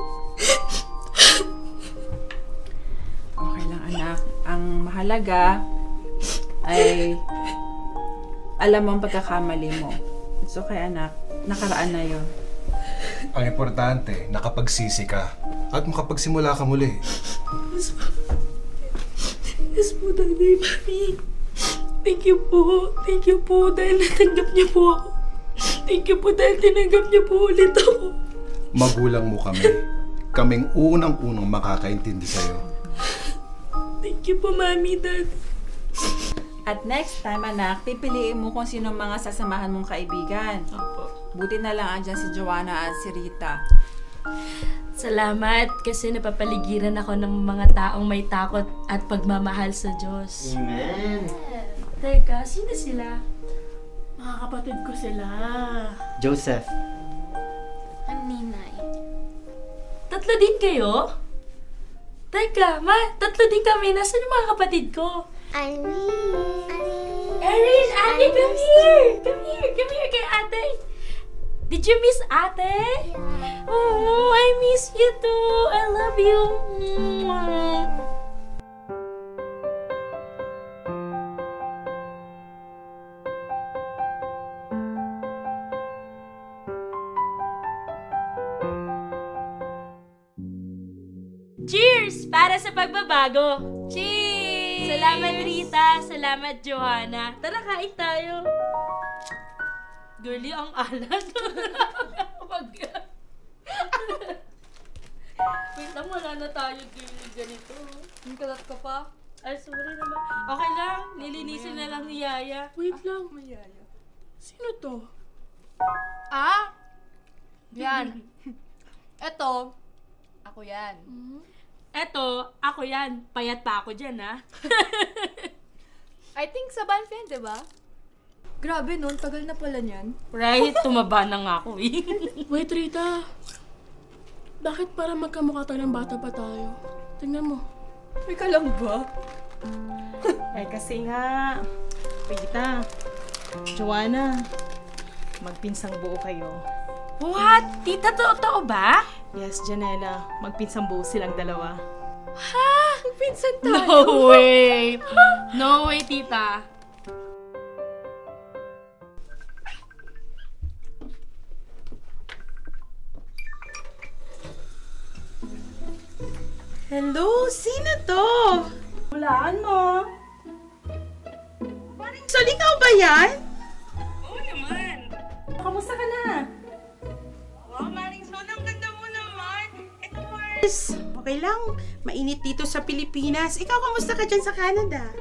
Okay lang, anak. Ang mahalaga ay alam mo ang pagkakamali mo. It's okay, anak. Nakaraan na yun. Ang importante, nakapagsisi ka. At makapagsimula ka muli. Yes po, Daddy, Mami. Thank you po. Thank you po dahil natanggap niyo po ako. Thank you po dahil tinanggap niyo po ulit ako. Magulang mo kami. Kaming unang-unang makakaintindi sa'yo. Thank you po, Mami, Daddy. At next time, anak, pipiliin mo kung sino mga sasamahan mong kaibigan. Opo. Buti na lang andyan si Joanna at si Rita. Salamat kasi napapaligiran ako ng mga taong may takot at pagmamahal sa Diyos. Amen. Teka, sino sila? Mga kapatid ko sila. Joseph. Ang ninay. Tatlo din kayo? Teka, tatlo din kami. Nasaan yung mga kapatid ko? Erin, ate, come here! Come here! Come here kay ate! Did you miss ate? Oh, I miss you too! I love you! Cheers! Para sa pagbabago! Cheers! Salamat Rita! Salamat Joanna! Tara, kain tayo! Girlie, ang alat. Wait lang, wala na tayo ganito. Ang kalat ka pa. Ay, sorry naman. Okay lang, lilinisin na lang ni Yaya. Wait lang. May Yaya. Sino to? Ah! Yan. Eto, ako yan. Eto, ako yan. Payat pa ako dyan, ha? I think sa Banfian, diba? Grabe nun, tagal na pala niyan. Right? Tumaba na nga ako eh. Wait, Rita. Bakit para magkamukha tayo ng bata pa tayo? Tingnan mo. May ka lang ba? Kasi nga, Rita, Joanna, magpinsang buo kayo. What? Tita, totoo ba? Yes, Janela. Magpinsang buo silang dalawa. Ha? Magpinsan tayo? No way! No way, tita. Hello? Sino to? Hulaan mo. Maring Sol, ikaw ba yan? Oo naman. Kamusta ka na? Wow, Maring Sol, ang ganda mo naman. Ito, Mars. Okay lang. Mainit dito sa Pilipinas. Ikaw, kamusta ka dyan sa Canada?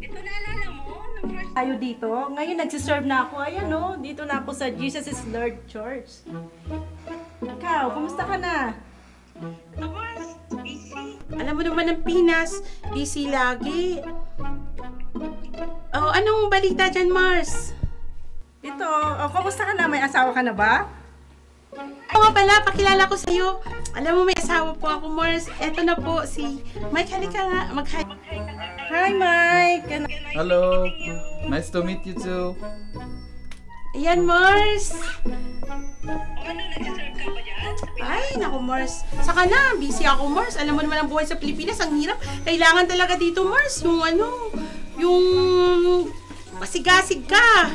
Ito, naalala mo? Nung first Tayo dito. Ngayon, nagsiserve na ako. Ayan, no? Dito na ako sa Jesus is Lord Church. Ikaw, kamusta ka na? Alam mo naman ang Pinas, busy lagi. Oh, anong balita dyan, Mars? Ito, kamusta ka na? May asawa ka na ba? Oo nga pala, pakilala ko sa'yo. Alam mo, may asawa po ako, Mars. Eto na po, si Mike. Halika nga, mag-hi. Hi, Mike! Hello. Nice to meet you too. Ayan, Mars. Ay, naku, Mars. Saka na, busy ako, Mars. Alam mo naman ang buhay sa Pilipinas, ang hirap. Kailangan talaga dito, Mars, yung masigasig ka.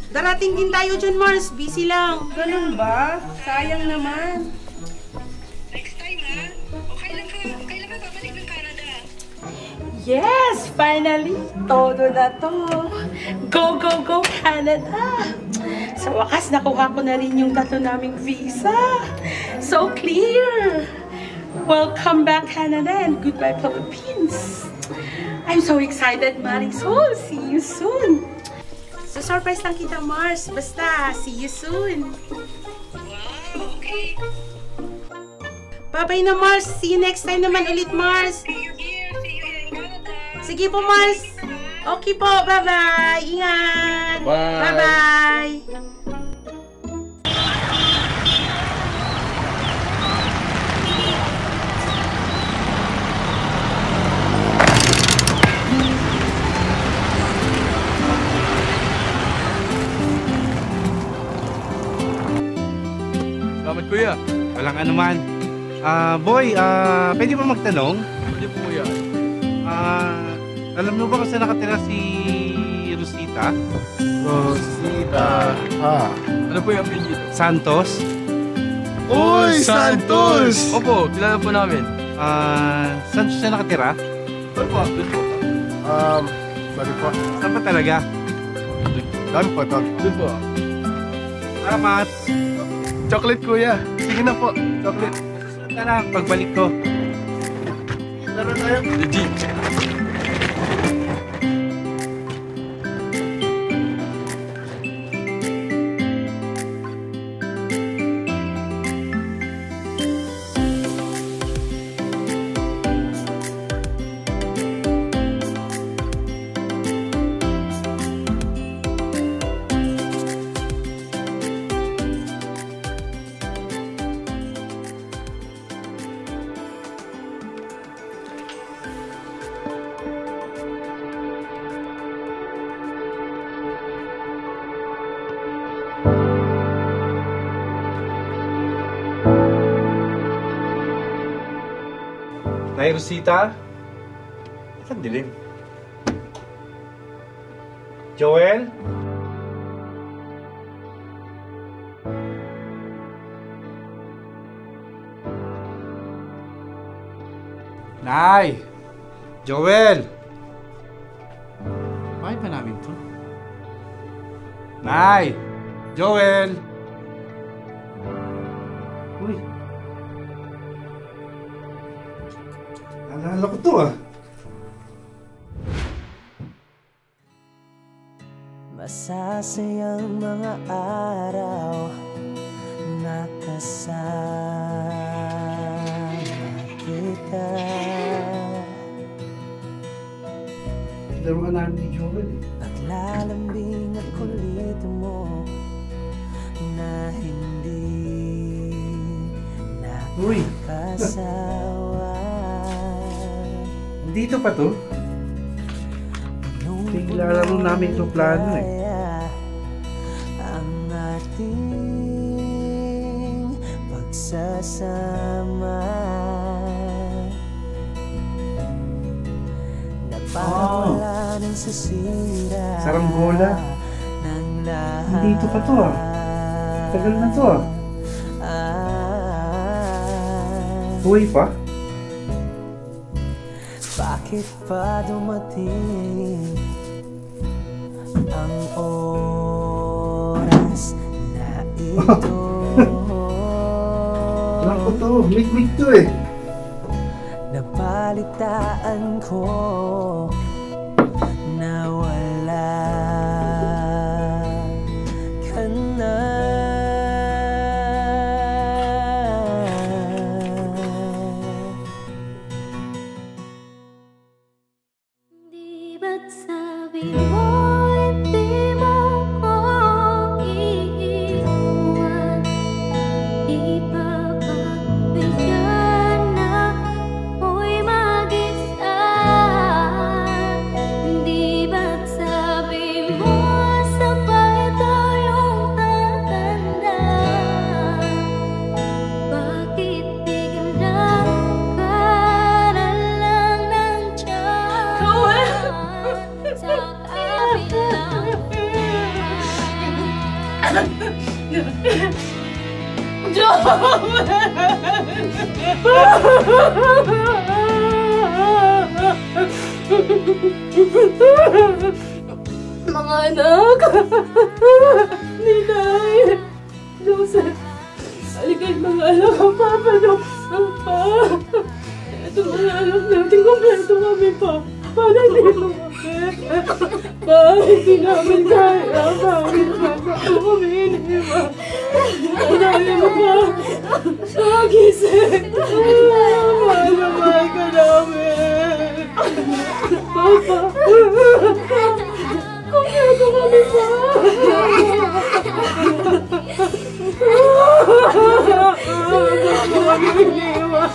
Darating din tayo dyan, Mars. Busy lang. Ganun ba? Sayang naman. next time, ha? O kailan ka babalik ng Canada? Yes! Finally! Todo na to! Go, go, go, Canada! Sa wakas, nakuha ko na rin yung 3 naming visa. So clear! Welcome back, Canada, and goodbye, Philippines! I'm so excited, Maring Sol! See you soon! So, surprise lang kita, Mars. Basta, see you soon! Wow, okay. Bye-bye na, Mars! See you next time naman ulit, Mars! Sige po, Mars. Okay po. Bye-bye. Ingat. Bye. Bye-bye. Salamat, kuya. Walang anuman. Boy, pwede ba magtanong? Pwede po, kuya. Alam mo ba kung saan nakatira si Rosita? Rosita. Ano po yung apelyido? Santos? Uy, Santos! Opo, kilala po namin. Saan siya nakatira? Doon po, doon po. Sorry po. Saan pa talaga? Doon po, doon. Doon po. Salamat. Chocolate, kuya. Sige na po, chocolate. Susunod na lang pagbalik ko. Laro tayo. Legit. Nay Rosita? Saan dilim? Joel? Nay! Joel! Bakit ba namin to? Nay! Joel! Uy! Naalala ko to ah. Masasayang mga araw na kasama kita. Laro ka namin ni Joel eh. At Malalambing at kulit mo na hindi nakakasawa. Dito pa to? Tingala mo namin itong plano eh. Ang ating pagsasama na parang wala nang sasira. Saranggola. Dito pa to ah. Tagal na to ah. Buhay pa? Bakit pa dumating ang oras na ito? Alam ko to, mig-mig to eh. Nabalitaan ko na wala ka na. Ba't sabi mo hindi mo ko iiwan? Ipapagbigyan na ako'y mag-isa. Hindi ba't sabi mo sabay tayong tatanda? Bakit biglang ka na lang nandiyan? Sa kabilang Mga anak! Ninay! Joseph! Aligay mga anak ang Papa Joseph pa! Ito mga anak natin, kompleto kami pa! Paano hindi lumaki? Bakit hindi namin kaya? Bakit ba kami iniwan? Kailangan mo ba? Magising! Mahal na mahal ka namin! Papa! Kompleto kami pa! Bakit mo kami iniwan?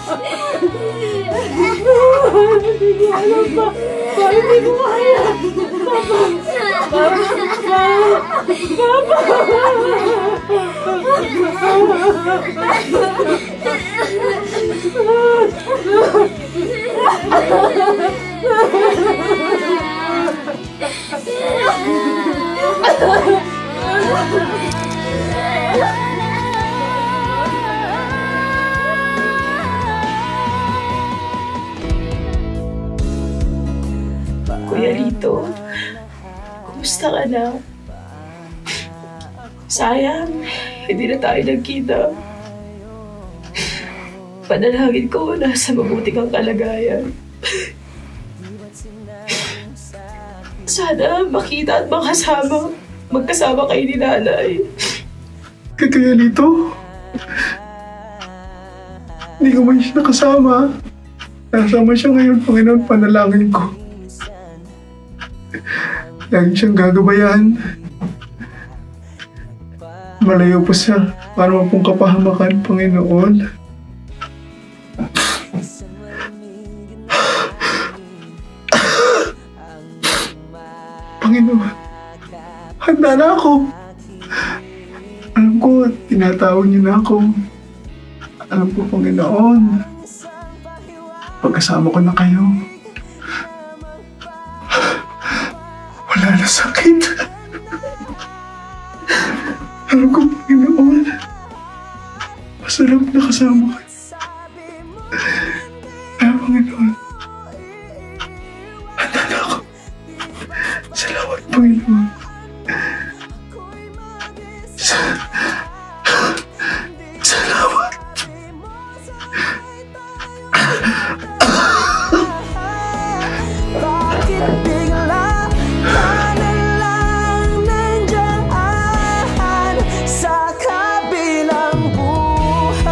Hindi ko alam ba? Bakit hindi ko kaya? Papa! Kuya Lito, kumusta ka na? Sayang, hindi na tayo nagkita. Panalangin ko na sa mabuti kang kalagayan. Sana makita at magkasama kayo ni Nanay. Kaya Lito, hindi ko man siya nakasama. Nasama siya ngayon, Panginoon, panalangin ko. Lagi siyang gagabayan. Malayo pa siya para mapong kapahamakan, Panginoon. Panginoon, handa na ako. Alam ko, tinatawag niyo na ako. Alam ko, Panginoon, pagkasama ko na kayo, wala na sakit. Alam ko, Panginoon, masarap na kasama kayo. Kaya, Panginoon, handa na ako. Salamat, Panginoon. Salamat. Bakit bigla ka na lang nandiyan sa kabilang buhay?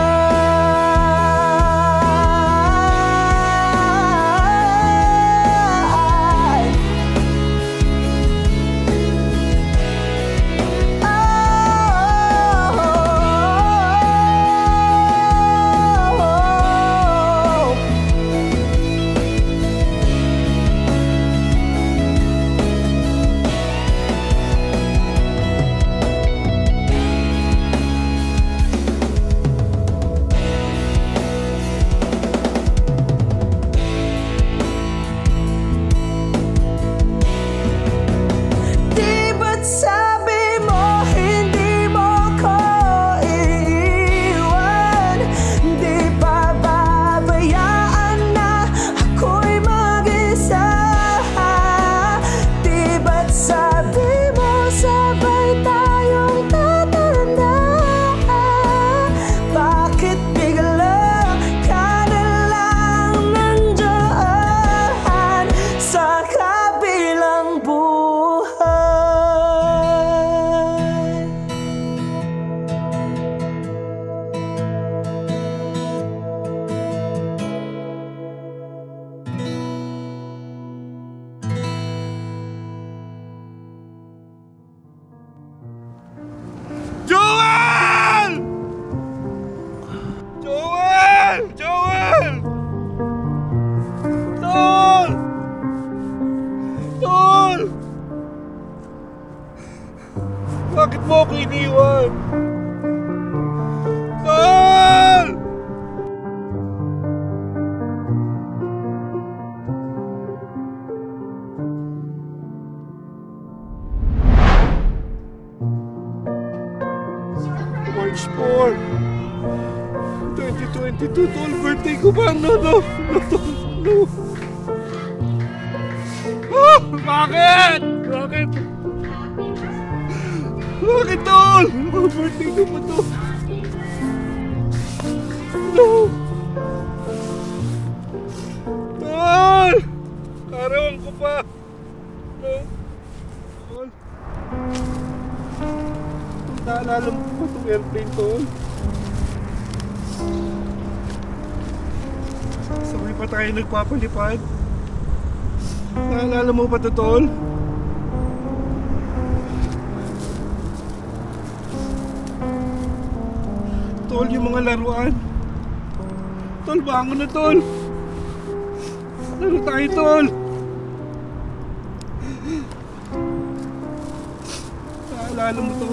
Bakit mo ako iniwan? Tol! March 4, 2022, tol, birthday ko ba? No. Oh, bakit? Bakit, tol? Birthday ko pa to. No. Tol! Karawan ko pa. No. Tol. Naalala mo ba itong airplane, tol? Sabay pa tayo nagpapalipad. Naalala mo ba ito, tol? Tol, yung mga laruan. Tol, bangon na, tol. Laro tayo, tol. Naalala mo to.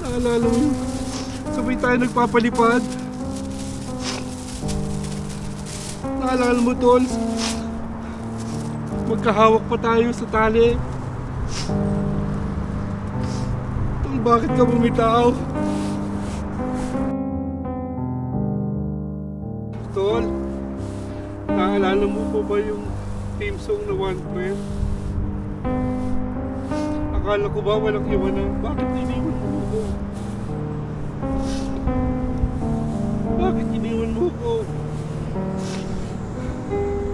Naalala mo yun. Sabay tayo nagpapalipad. Naalala mo, tol. Magkahawak pa tayo sa tali. Tol, bakit ka bumitaw? Tol, naalala mo po ba yung theme song na One Friend? Akala ko ba walang iwanan? Bakit iniwan mo ako? Bakit iniwan mo ako?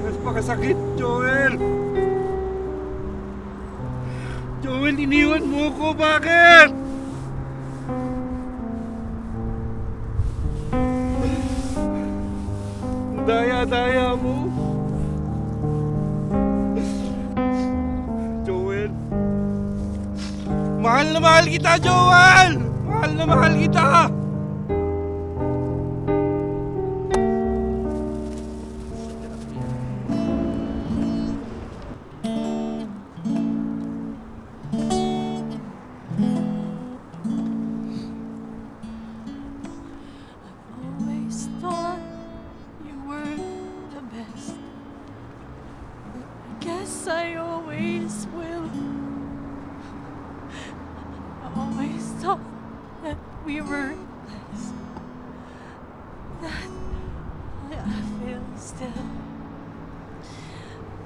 Mas pakasakit, Joel! Joel, iniwan mo ako! Bakit? Daya-daya mo. Joel. Mahal na mahal kita, Joel! Mahal na mahal kita! I always will. I always thought that we were blessed. That I feel still.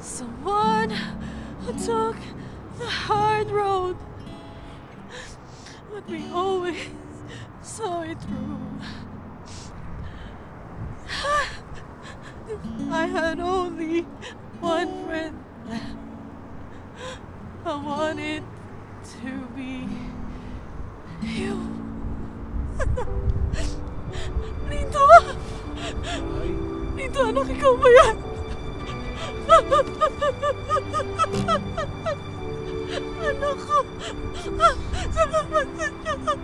Someone who took the hard road, but we always saw it through. If I had only one friend left, I wanted to be you. Lito! Lito, anak, ikaw ba yan? Anak ko, salamat sa Diyos.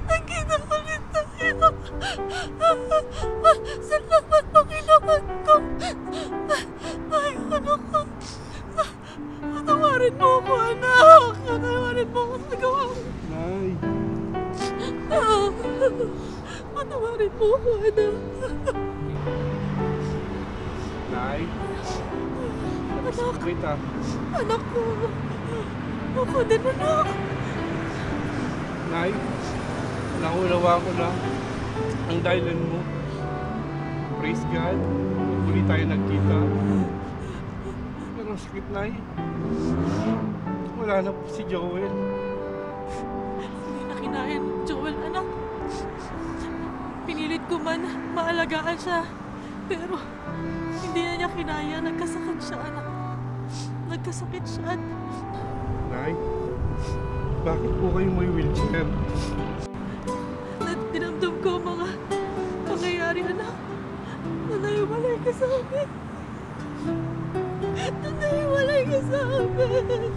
Nagkita ulit tayo. Salamat po kinaman ko. Ay, anak ko. Patawarin mo ako, anak. Patawarin mo ako sa nagawa ko. Nay. Patawarin mo ako, anak. Nay. Anak. Wait ah. Anak ko. Ako din, anak. Nay, nakunawa ko na ang dahilan mo. Praise God, muli tayo nagkita. Pero ang sakit, Nay. Wala na po si Joel. Hindi na kinaya ni Joel, anak. Pinilit ko man maalagaan siya. Pero hindi na niya kinaya. Nagkasakit siya, anak. Nagkasakit siya. Nay, bakit po kayo may wheelchair? Dinamdam ko mga pangyayari, anak. Nanahiwalay ka sa amin. Nanahiwalay ka sa amin.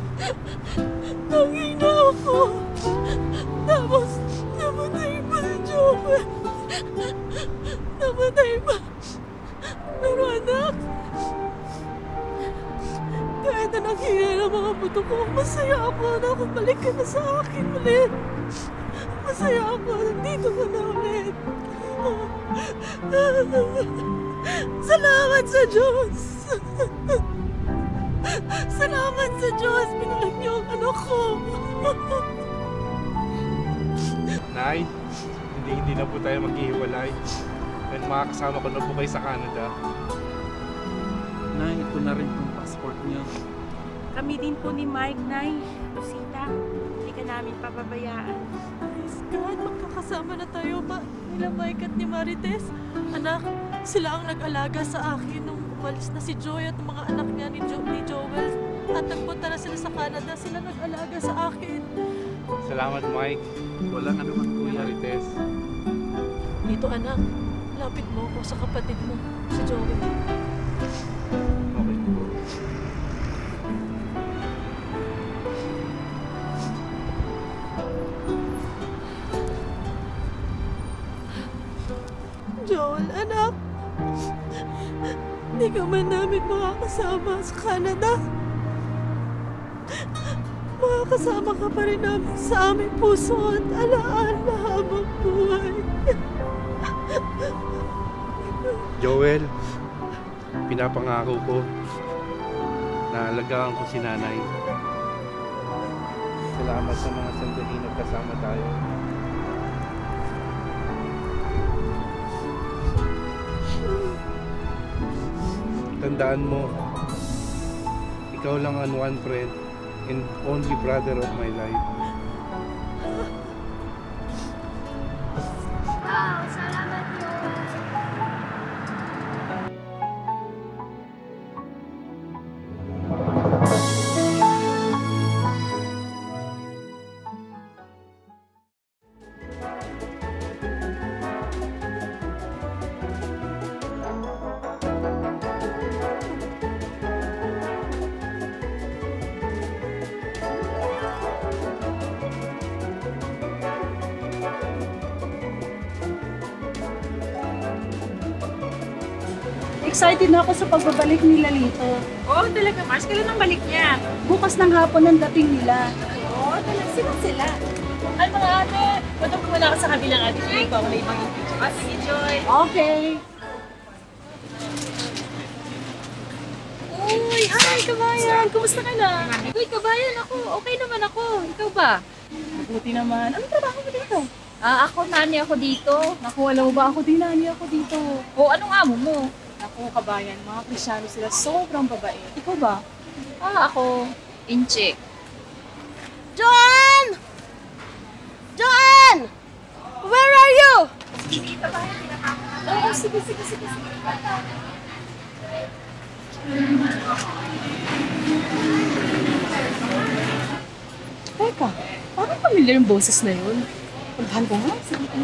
Nangina ako. Tapos namatay pa si Joel. Namatay pa. Pero anak, kahit na nangyayari ang mga buto ko. Masaya ako na bumalik ka na sa akin ulit. Masaya ako, nandito ka na ulit. Salamat sa Diyos. Salamat sa Diyos, binalik niyo ang anak ko. Nay, hindi na po tayo maghihiwalay. Dahil makakasama ko na po kayo sa Canada. Nay, ito na rin yung passport niyo. Kami din po ni Mike, Nay. Rosita, hindi ka namin pababayaan. Praise God, magkakasama na tayo ba? Nila Mike at ni Marites. Anak, sila ang nag-alaga sa akin nung umalis na si Joy at mga anak niya ni Joel. At nagpunta na sila sa Canada, sila nag-alaga sa akin. Salamat, Mike. Walang ano man, Kuya Rites. Dito anak, lapit mo ako sa kapatid mo, si Joel. Okay po. Joel, anak. Hindi ka man namin makakasama sa Canada. Makakasama ka pa rin namin sa aming puso at alaala habang buhay. Joel, pinapangako ko na alagaan ko si nanay. Salamat sa mga sandali na kasama tayo. Tandaan mo, ikaw lang ang one friend and only brother of my life. Salamat po. Excited na ako sa pagbabalik nila Lito. Oo, talaga, Mars. Kailan ang balik niya? Bukas ng hapon ang dating nila. Oo, talaga sila. Ay, mga ate, punta po muna ako sa kabilang ate. Feeling ko ako na ibang picture. Ah, sige, Joy. Okay. Uy, hi, kabayan! Kumusta ka na? Uy, kabayan ako. Okay naman ako. Ikaw ba? Mabuti naman. Anong trabaho mo dito? Ako, nani ako dito. Naku, alam mo ba ako din, nani ako dito. O, anong amo mo? Naku, kabayan, mga Kristyano sila, sobrang babae. Ikaw ba? Ako, inche. Joanne! Joanne! Where are you? Sige, kabayan, pinatapos na. Oo, sige. Teka, parang familiar yung boses na yun. Puntahan ko nga, sige ka.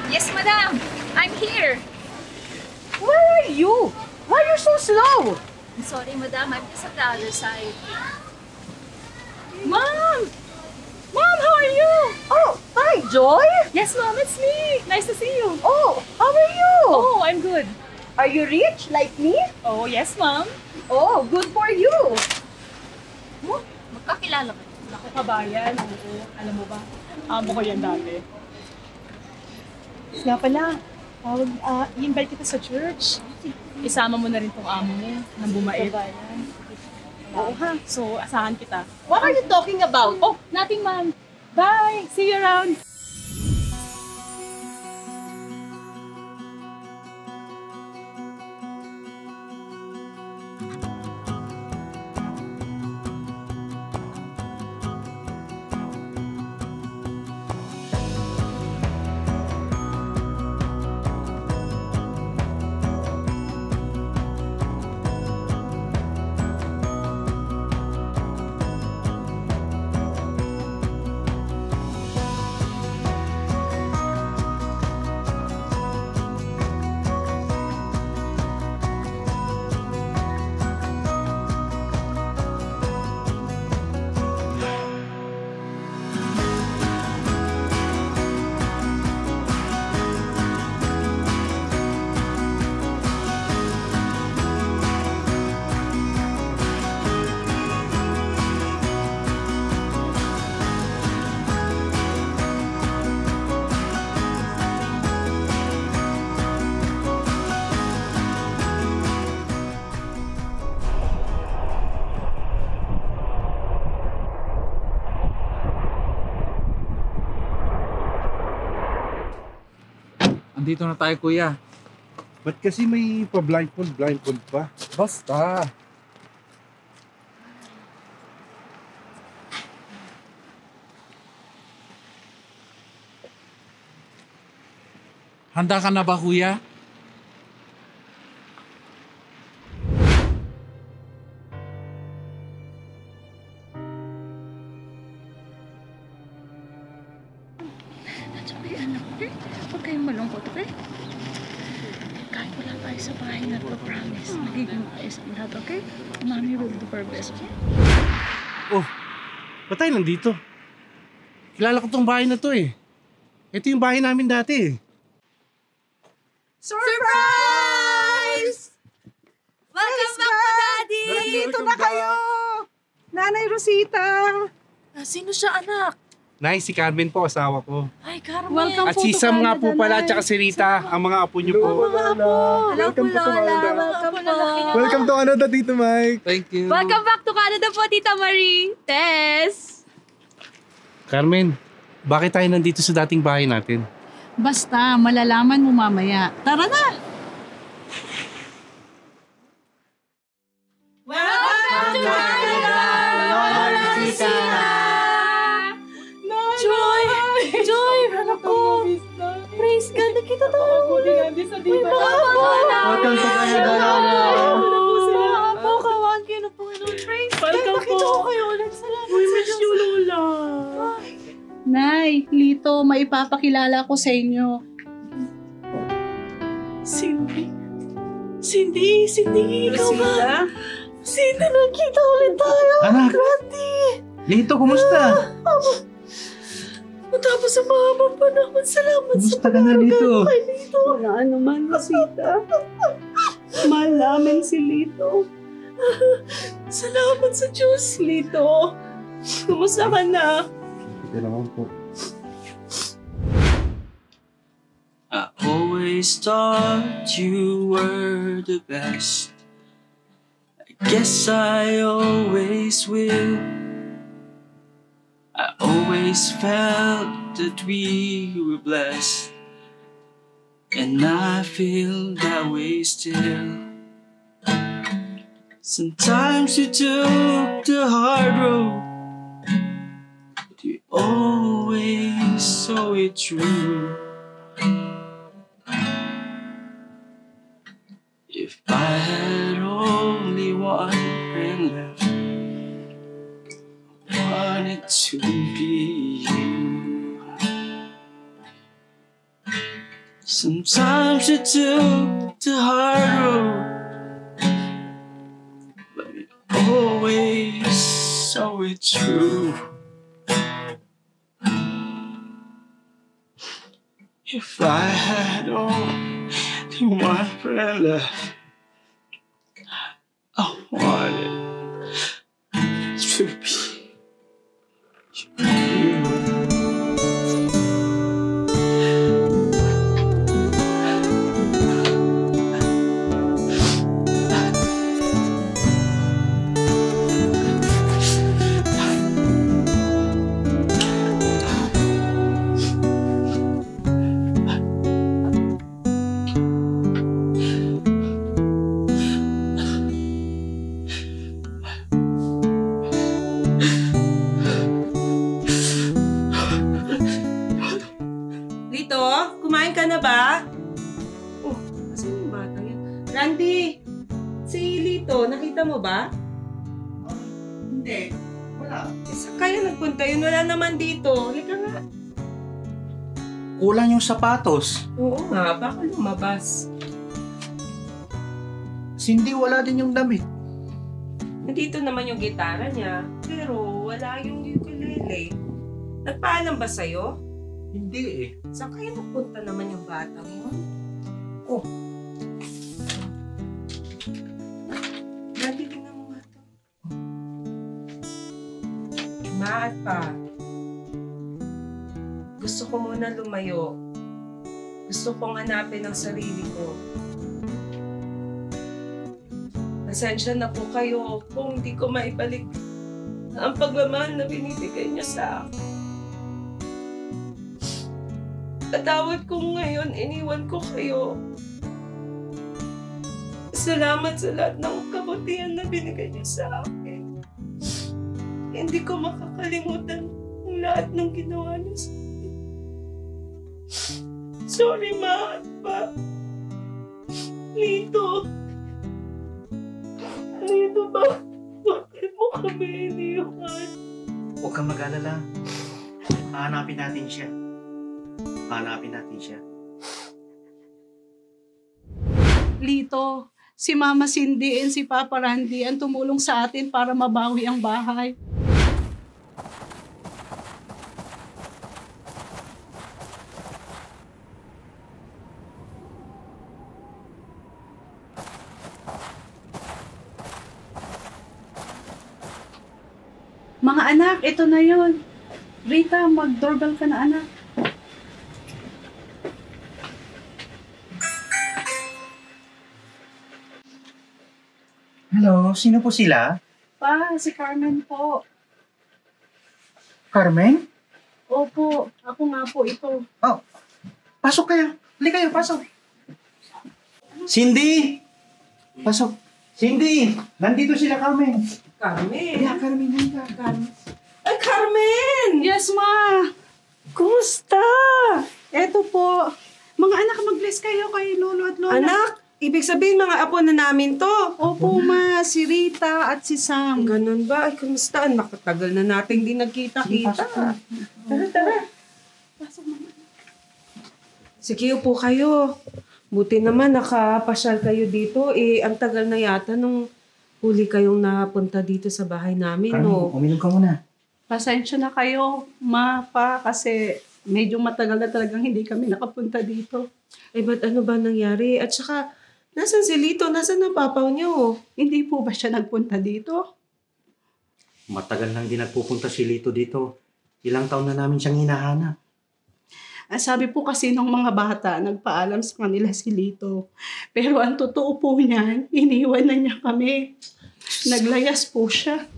Yes, madam. I'm here. Where are you? Why are you so slow? I'm sorry, madam. I'm just at the other side. Mom! Mom, how are you? Oh, hi, Joy. Yes, Mom, it's me. Nice to see you. Oh, how are you? Oh, I'm good. Are you rich like me? Oh, yes, Mom. Oh, good for you. Magkakilala ka. Naku, kabayan. Oo, alam mo ba? Amo ko yan dati. Nga pala, i-invite kita sa church. Isama mo na rin tong amo mo nang bumait. Oo ha, so asahan kita. What are you talking about? Oh, nothing man. Bye! See you around! dito na tayo, kuya. Ba't kasi may pa-blindfold pa? Basta. Handa ka na ba, kuya? Okay, anak, okay? Huwag kayong malungkot, okay? Kahit wala tayo sa bahay na to, promise. Magiging ayos ang lahat, okay? Mommy will do her best, okay? Oh, ba't tayo nandito? Kilala ko tong bahay na to eh. Ito yung bahay namin dati eh. Surprise! Welcome back po, Daddy! Nandito na kayo! Nanay Rosita! Sino siya, anak? Nay, si Carmen po, asawa ko. Ay, Carmen. At si Sam nga po pala, at saka si Rita, ang mga apo niyo po. Hello po, Lola. Welcome po. Welcome to Canada, Tito Mike. Thank you. Welcome back to Canada po, Tita Marie. Tess! Carmen, bakit tayo nandito sa dating bahay natin? Basta, malalaman mo mamaya. Tara na! Welcome to Canada! Lola Rosita! Joy! Joy! Anak ko! Praise God! Nakita tayo! May mga apo! Welcome to Canada, Lola! Mga apo! Kawaan kayo ng Panginoon! Praise God! Nakita ko kayo ulit! Salamat sa Diyos! You, Lola! Nay, Lito, maipapakilala ko sa inyo. Cindy! Cindy! Cindy! Ikaw ba? Cindy, nakita ulit tayo! Anak! Grande! Lito, kumusta? Matapos sa mahabang panahon, salamat Kumusta sa ka na, Lito? kay Lito. Wala naman, Rosita. Mahal namin si Lito. Salamat sa Diyos. Lito, kumusta ka na? Ito naman po. I always thought you were the best. I guess I always will. I always felt that we were blessed, and I feel that way still. Sometimes you took the hard road, but you always saw it through. If I had only one friend left, I wanted to be you. Sometimes you took the hard road, but you always saw it through. If I had only one friend left, I wanted to be you. Lito, kumain ka na ba? Oh, asan yung batang yan? Randy, si Lito, nakita mo ba? Hindi. Wala. Saan kaya nagpunta yun? Wala naman dito. Halika nga. Kulang yung sapatos. Oo nga, baka lumabas. Hindi, wala din yung damit. Nandito naman yung gitara niya, pero wala yung ukulele. Nagpaalam ba sa'yo? Hindi eh. Saan kaya napunta naman yung batang yun? Oh. Dati tingnan mo nga ito. Maat pa. Gusto ko muna lumayo. Gusto kong hanapin ang sarili ko. Pasensya na po kayo kung hindi ko maibalik ang pagmamahal na binibigay niya sa akin. Patawad kung ngayon iniwan ko kayo. Salamat sa lahat ng kabutihan na binigay niyo sa akin. Hindi ko makakalimutan ang lahat ng ginawa niyo sa akin. Sorry, Ma at Pa. Lito. Lito ba? Bakit mo kami iniwan? Huwag kang mag-alala. Hahanapin natin siya. Hahanapin natin siya. Lito, si Mama Cindy and si Papa Randy ang tumulong sa atin para mabawi ang bahay. Mga anak, ito na yon. Rita, mag-doorbell ka na, anak. Hello, sino po sila? Pa, si Carmen po. Carmen? Opo, ako nga po ito. Oh, pasok kayo. Halika kayo, pasok. Cindy! Pasok. Cindy! Nandito sila, Carmen. Carmen? Yeah, Carmen, halika. Ay, Carmen! Yes, Ma! Kumusta? Eto po. Mga anak, mag-bless kayo kay Lolo at Lola. Anak, ibig sabihin mga apo na namin to. Opo, Ma. Si Rita at si Sam. Ganun ba? Ay, kumusta? Nakatagal na natin di nagkita-kita. Tara, tara. Pasok, Mama. Sige, upo kayo. Buti naman nakapasyal kayo dito. Ang tagal na yata nung huli kayong napunta dito sa bahay namin, Carmen, no? uminom ka muna. Pasensya na kayo, Ma, Pa, kasi medyo matagal na talagang hindi kami nakapunta dito. Ba't ano ba nangyari? At saka, nasan si Lito? Nasan ang papaw niyo? Hindi po ba siya nagpunta dito? Matagal nang di nagpupunta si Lito dito. Ilang taon na namin siyang hinahanap. Sabi po kasi ng mga bata, nagpaalam sa kanila si Lito. Pero ang totoo po niyan, iniwan na niya kami. Naglayas po siya.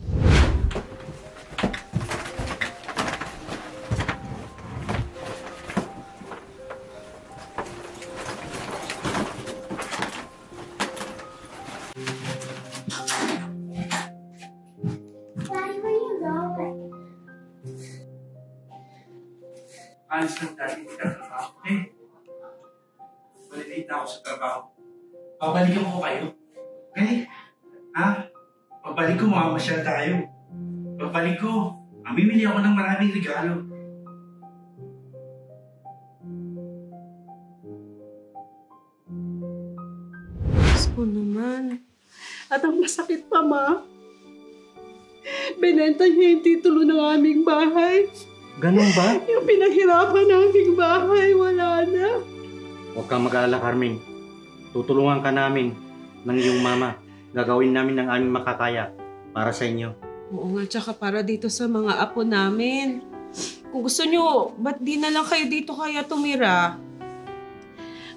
Alis ng dati, hindi ka trabaho. Okay? Malilate na ako sa trabaho. Pabalikan ko kayo. Okay? Ha? Pabalik ko, mamamasyal tayo. Pabalik ko, mamimili ako ng maraming regalo. Diyos ko naman. At ang masakit pa, Ma, binenta niya yung titulo ng aming bahay. Ganun ba? Yung pinaghirapan naming bahay, wala na. Huwag kang mag-alala, Carmen. Tutulungan ka namin ng iyong mama. Gagawin namin ng aming makakaya para sa inyo. Oo nga, tsaka para dito sa mga apo namin. Kung gusto nyo, ba't di na lang kayo dito kaya tumira?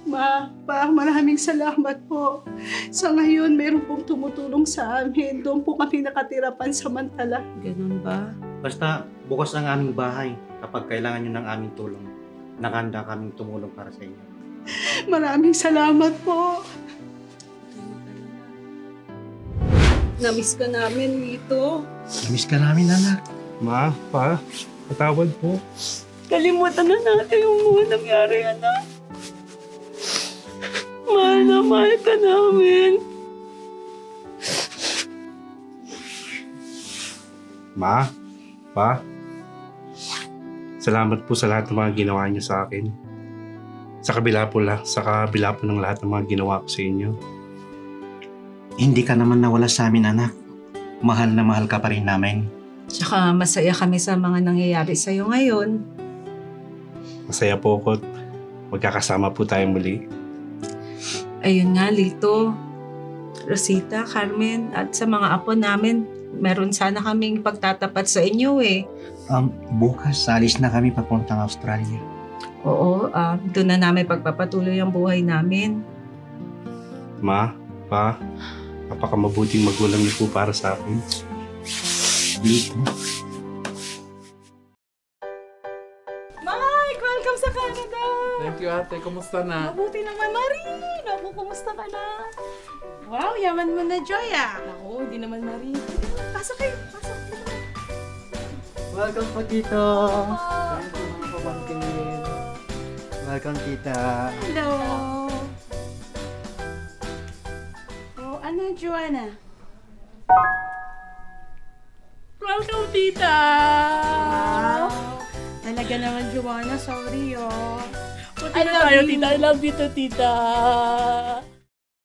Ma, Pa, maraming salamat po. Sa ngayon, meron pong tumutulong sa amin. Doon po kami nakatira pansamantala. Ganun ba? Basta bukas ang aming bahay kapag kailangan nyo ng aming tulong. Nakahanda kaming tumulong para sa inyo. Maraming salamat po. Namiss ka namin, Lito. Namiss ka namin, anak. Ma, Pa, patawad po. Kalimutan na natin yung mga nangyari, anak. Mahal na mahal ka namin. Ma, Pa, salamat po sa lahat ng mga ginawa niyo sa akin. Sa kabila po ng lahat ng mga ginawa ko sa inyo. Hindi ka naman nawala sa amin, anak. Mahal na mahal ka pa rin namin. Tsaka masaya kami sa mga nangyayari sa'yo ngayon. Masaya po ako at magkakasama po tayo muli. Ayun nga, Lito. Rosita, Carmen, at sa mga apo namin, meron sana kaming pagtatapat sa inyo eh. Bukas, alis na kami papuntang Australia. Oo, doon na namin pagpapatuloy ang buhay namin. Ma, Pa, napakamabuting magulang niyo po para sa akin. Lito. Mike, welcome sa Canada! Thank you, ate. Kumusta na? Mabuti naman, Marie. Naku, kumusta ka na? Wow, yaman mo na, Joy, ah. Naku, hindi naman, Marie. Pasok kayo, pasok. Welcome po dito. Thank you, mga pamangkin. Welcome, tita. Hello. Oh, ano, Joanna? Welcome, tita! Wow. Talaga naman, Joanna. Sorry, oh. Punta na tayo, tita. I love you to, tita.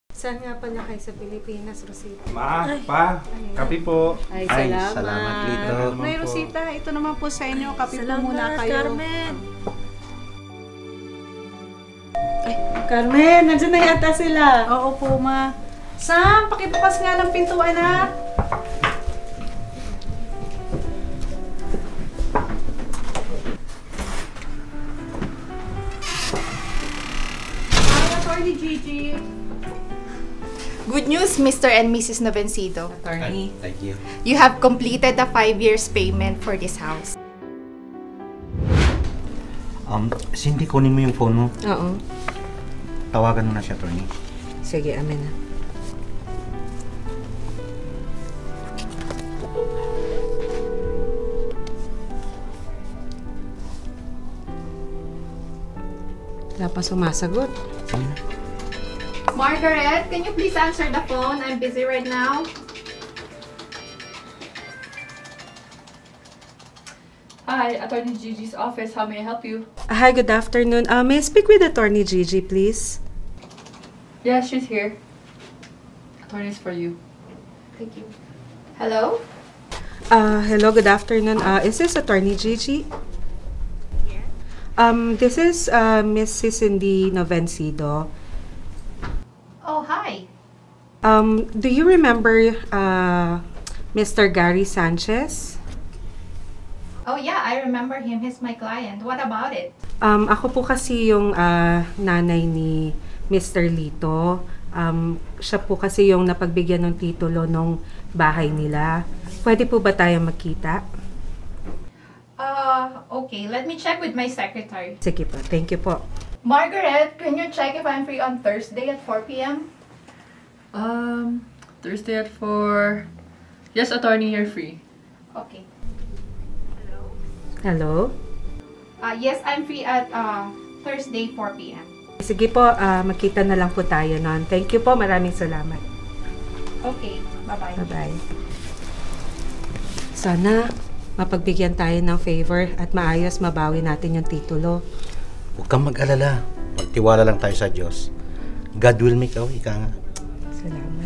Saan nga pala kayo sa Pilipinas, Rosita? Ma, pa, kape po. Ay, salamat. Salamat, Lito. May Rosita, ito naman po sa inyo. Kape po Salamat, muna kayo. Carmen. Ay, Carmen, nandiyan na yata sila. Oo po, ma. Sam, pakibukas nga ng pintuan, ha? Hi, Attorney Gigi. Good news, Mr. and Mrs. Novencido. Attorney. Thank you. You have completed the 5 years payment for this house. Cindy, kunin mo yung phone mo. Oo. Tawagan mo na siya, attorney. Sige, amin na. Wala pa sumasagot. Margaret, can you please answer the phone? I'm busy right now. Hi, Attorney Gigi's office. How may I help you? Hi, good afternoon. May I speak with Attorney Gigi, please? Yes, she's here. Attorney's for you. Thank you. Hello? Hello, good afternoon. Is this Attorney Gigi? This is Mrs. Cindy Novencido. Oh, hi. Do you remember Mr. Gary Sanchez? Oh, yeah, I remember him. He's my client. What about it? Ako po kasi yung nanay ni Mr. Lito. Siya po kasi yung napagbigyan ng titulo ng bahay nila. Pwede po ba tayo magkita? Okay. Let me check with my secretary. Sige po. Thank you po. Margaret, can you check if I'm free on Thursday at 4 p.m.? Thursday at 4. Yes, attorney, you're free. Okay. Hello? Yes, I'm free at Thursday, 4 p.m. Sige po, magkita na lang po tayo noon. Thank you po. Maraming salamat. Okay. Bye-bye. Bye-bye. Sana mapagbigyan tayo ng favor at maayos mabawi natin yung titulo. Huwag kang mag-alala. Magtiwala lang tayo sa Diyos. God will make a way, ika nga. Salamat.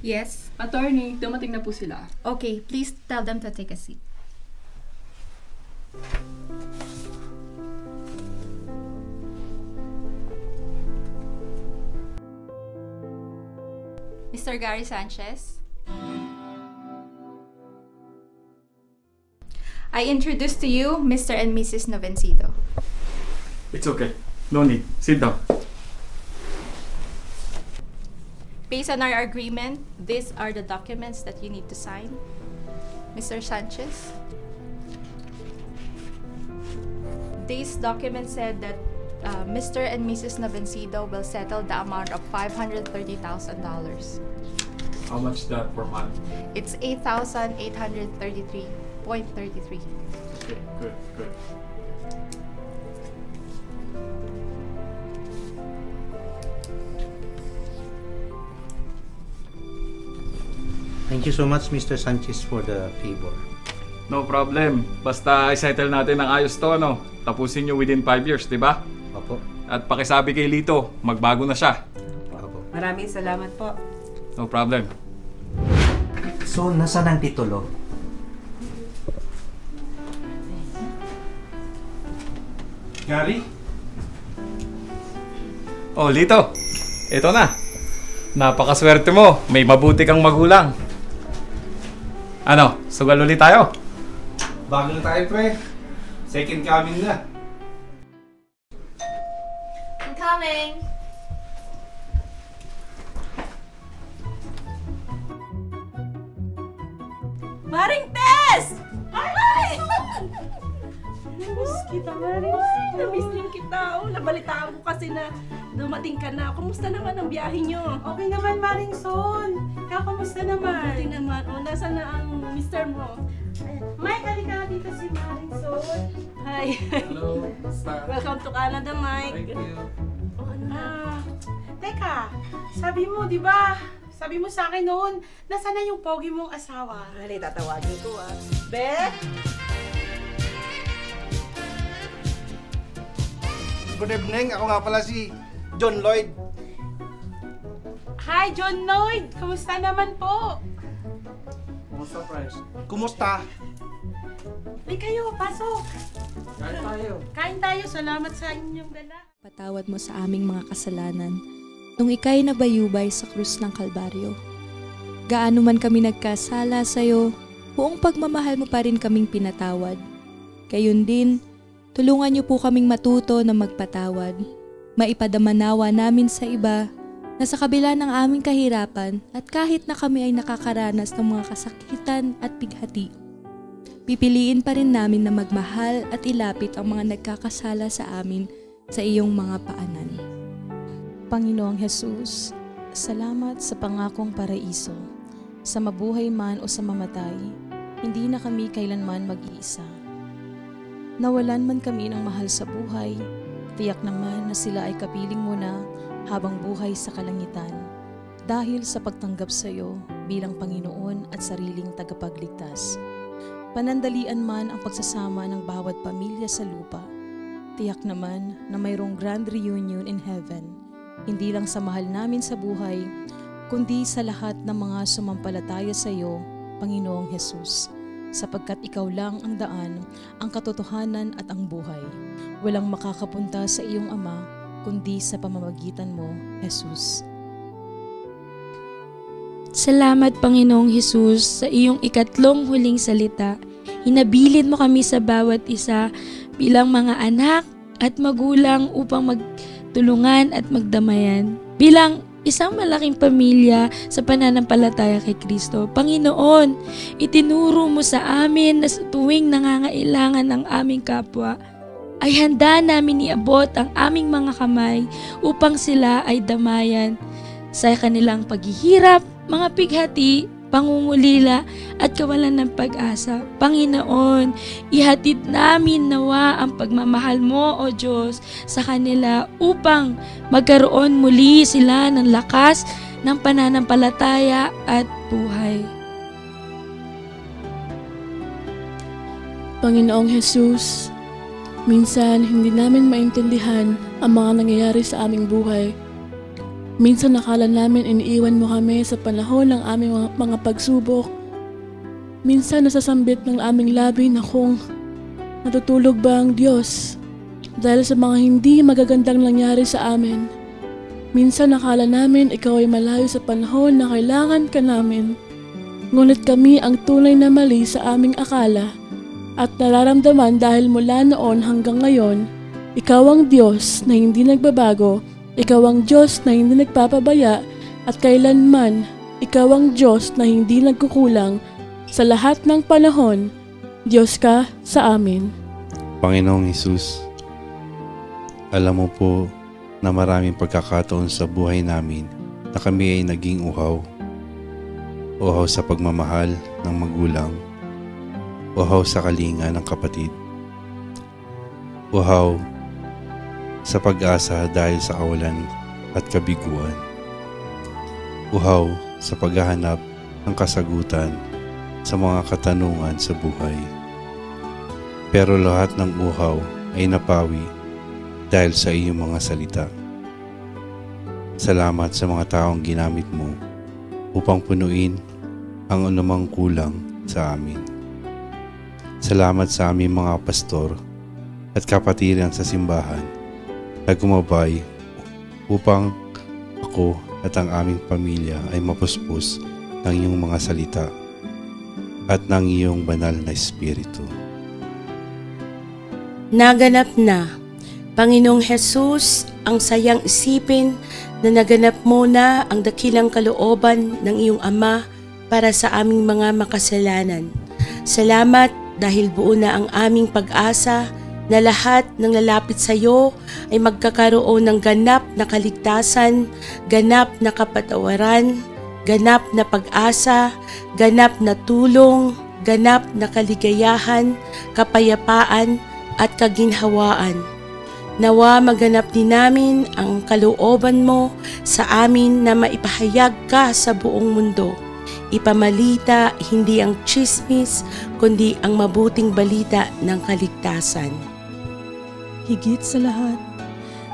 Yes? Attorney, dumating na po sila. Okay, please tell them to take a seat. Mr. Gary Sanchez? I introduce to you Mr. and Mrs. Novencido. It's okay. No need. Sit down. Based on our agreement, these are the documents that you need to sign. Mr. Sanchez? These documents said that Mr. and Mrs. Novencido will settle the amount of $530,000. How much that per month? It's $8,833.33. Okay, good, good. Thank you so much, Mr. Sanchez, for the favor. No problem. Basta i-settle natin ng ayos to, no? Tapusin nyo within 5 years, di ba? Opo. At pakisabi kay Lito, magbago na siya. Opo. Maraming salamat po. No problem. So, nasaan ang titulo? Gary? Oh, Lito. Ito na. Napakaswerte mo. May mabuti kang magulang. Ano, sugal ulit tayo? Bago na tayo, pre. Second coming na. coming. Maring Tess! Ay! Namiss kita, Maring. Namiss din kita. Oh, nabalitaan ko kasi na dumating ka na. Kumusta naman ang biyahe nyo? Okay naman, Maring Son. Ikaw, kumusta naman? Buti naman. O, nasa na ang mister mo? Mike, halika dito si Maring Son. Hi. Hello. Welcome to Canada, Mike. Thank you. Oh, ano na? Teka, sabi mo, di ba? Sabi mo sa akin noon, nasaan na yung pogi mong asawa? Hali, tatawagin ko ah. Beth? Good evening, ako nga pala si John Lloyd. Hi, John Lloyd! Kumusta naman po? Kumusta, Price? Kumusta? Ay kayo, pasok! Kain tayo. Kain tayo, salamat sa inyong dala. Patawad mo sa aming mga kasalanan nung ika'y nabayubay sa krus ng Kalbaryo. Gaano man kami nagkasala sa iyo, buong pagmamahal mo pa rin kaming pinatawad. Gayon din, tulungan niyo po kaming matuto na magpatawad. Maipadamanawa namin sa iba na sa kabila ng aming kahirapan at kahit na kami ay nakakaranas ng mga kasakitan at bighati, pipiliin pa rin namin na magmahal at ilapit ang mga nagkakasala sa amin sa iyong mga paanan. Panginoong Hesus, salamat sa pangakong paraiso. Sa mabuhay man o sa mamatay, hindi na kami kailanman mag-iisa. Nawalan man kami ng mahal sa buhay, tiyak naman na sila ay kapiling mo na habang buhay sa kalangitan, dahil sa pagtanggap sa iyo bilang Panginoon at sariling tagapagligtas. Panandalian man ang pagsasama ng bawat pamilya sa lupa, tiyak naman na mayroong grand reunion in heaven, hindi lang sa mahal namin sa buhay, kundi sa lahat ng mga sumampalataya sa iyo, Panginoong Hesus, sapagkat ikaw lang ang daan, ang katotohanan at ang buhay. Walang makakapunta sa iyong Ama, kundi sa pamamagitan mo, Hesus. Salamat, Panginoong Hesus, sa iyong ikatlong huling salita. Hinabilin mo kami sa bawat isa bilang mga anak at magulang upang magtulungan at magdamayan. Bilang isang malaking pamilya sa pananampalataya kay Kristo. Panginoon, itinuro mo sa amin na sa tuwing nangangailangan ng aming kapwa, ay handa namin iabot ang aming mga kamay upang sila ay damayan sa kanilang paghihirap, mga pighati, pangungulila at kawalan ng pag-asa. Panginoon, ihatid namin nawa ang pagmamahal mo, O Diyos, sa kanila upang magkaroon muli sila ng lakas ng pananampalataya at buhay. Panginoong Hesus, minsan hindi namin maintindihan ang mga nangyayari sa aming buhay. Minsan nakala namin iniiwan mo kami sa panahon ng aming mga pagsubok. Minsan nasasambit ng aming labi na kung natutulog ba ang Diyos dahil sa mga hindi magagandang nangyari sa amin. Minsan nakala namin ikaw ay malayo sa panahon na kailangan ka namin. Ngunit kami ang tunay na mali sa aming akala at nararamdaman dahil mula noon hanggang ngayon, ikaw ang Diyos na hindi nagbabago. Ikaw ang Diyos na hindi nagpapabaya at kailanman, ikaw ang Diyos na hindi nagkukulang sa lahat ng panahon. Diyos ka sa amin. Panginoong Hesus, alam mo po na maraming pagkakataon sa buhay namin na kami ay naging uhaw. Uhaw sa pagmamahal ng magulang. Uhaw sa kalinga ng kapatid. Uhaw sa pag-asa dahil sa kawalan at kabiguan. Uhaw sa paghahanap ng kasagutan sa mga katanungan sa buhay. Pero lahat ng uhaw ay napawi dahil sa iyong mga salita. Salamat sa mga taong ginamit mo upang punuin ang anumang kulang sa amin. Salamat sa aming mga pastor at kapatiran sa simbahan na gumabay upang ako at ang aming pamilya ay mapuspos ng iyong mga salita at ng iyong banal na espiritu. Naganap na. Panginoong Jesus, ang sayang isipin na naganap mo na ang dakilang kalooban ng iyong Ama para sa aming mga makasalanan. Salamat dahil buo na ang aming pag-asa na lahat ng lalapit sa iyo ay magkakaroon ng ganap na kaligtasan, ganap na kapatawaran, ganap na pag-asa, ganap na tulong, ganap na kaligayahan, kapayapaan at kaginhawaan. Nawa maganap din namin ang kalooban mo sa amin na maipahayag ka sa buong mundo. Ipamalita hindi ang chismis, kundi ang mabuting balita ng kaligtasan. Higit sa lahat,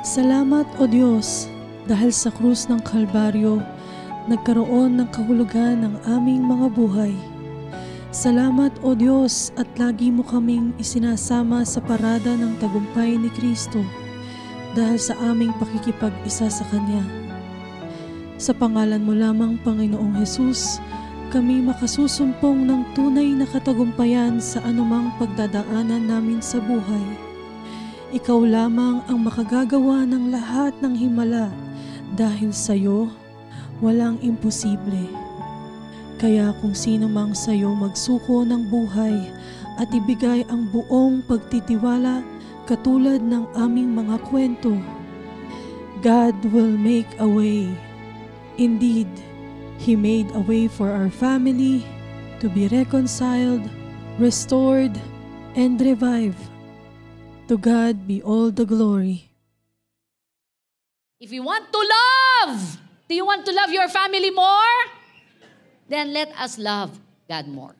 salamat o Diyos dahil sa krus ng Kalbaryo, nagkaroon ng kahulugan ng aming mga buhay. Salamat o Diyos at lagi mo kaming isinasama sa parada ng tagumpay ni Kristo dahil sa aming pakikipag-isa sa Kanya. Sa pangalan mo lamang, Panginoong Hesus, kami makasusumpong ng tunay na katagumpayan sa anumang pagdadaanan namin sa buhay. Ikaw lamang ang makagagawa ng lahat ng himala dahil sa iyo walang imposible. Kaya kung sino mang sa iyo magsuko ng buhay at ibigay ang buong pagtitiwala katulad ng aming mga kwento, God will make a way. Indeed, He made a way for our family to be reconciled, restored, and revived. To God be all the glory. If you want to love, do you want to love your family more? Then let us love God more.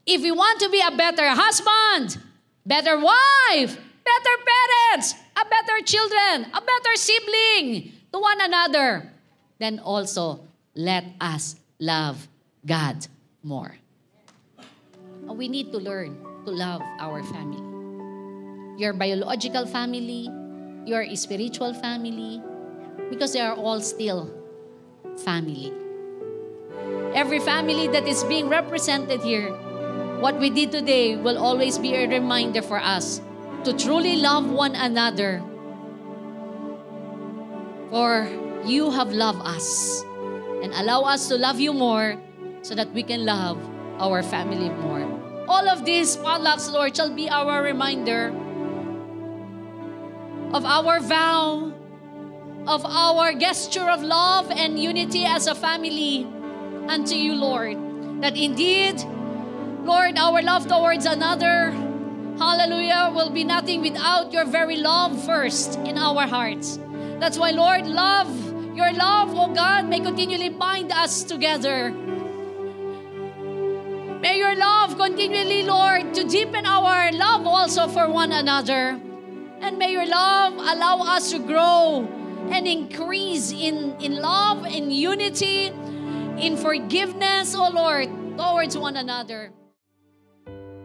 If you want to be a better husband, better wife, better parents, a better children, a better sibling to one another, then also let us love God more. We need to learn to love our family. Your biological family, your spiritual family, because they are all still family. Every family that is being represented here, what we did today will always be a reminder for us to truly love one another. For you have loved us, and allow us to love you more so that we can love our family more. All of these potlucks, Lord, shall be our reminder of our vow, of our gesture of love and unity as a family unto you, Lord. That indeed, Lord, our love towards another, hallelujah, will be nothing without your very love first in our hearts. That's why, Lord, your love, oh God, may continually bind us together. May your love continually, Lord, to deepen our love also for one another. And may your love allow us to grow and increase in love, in unity, in forgiveness, O Lord, towards one another.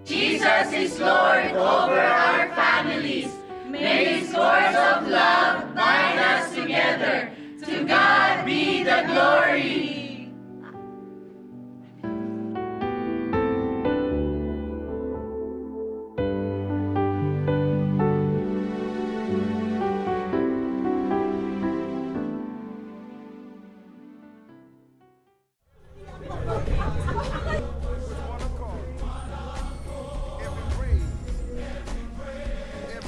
Jesus is Lord over our families. May His cords of love bind us together. To God be the glory.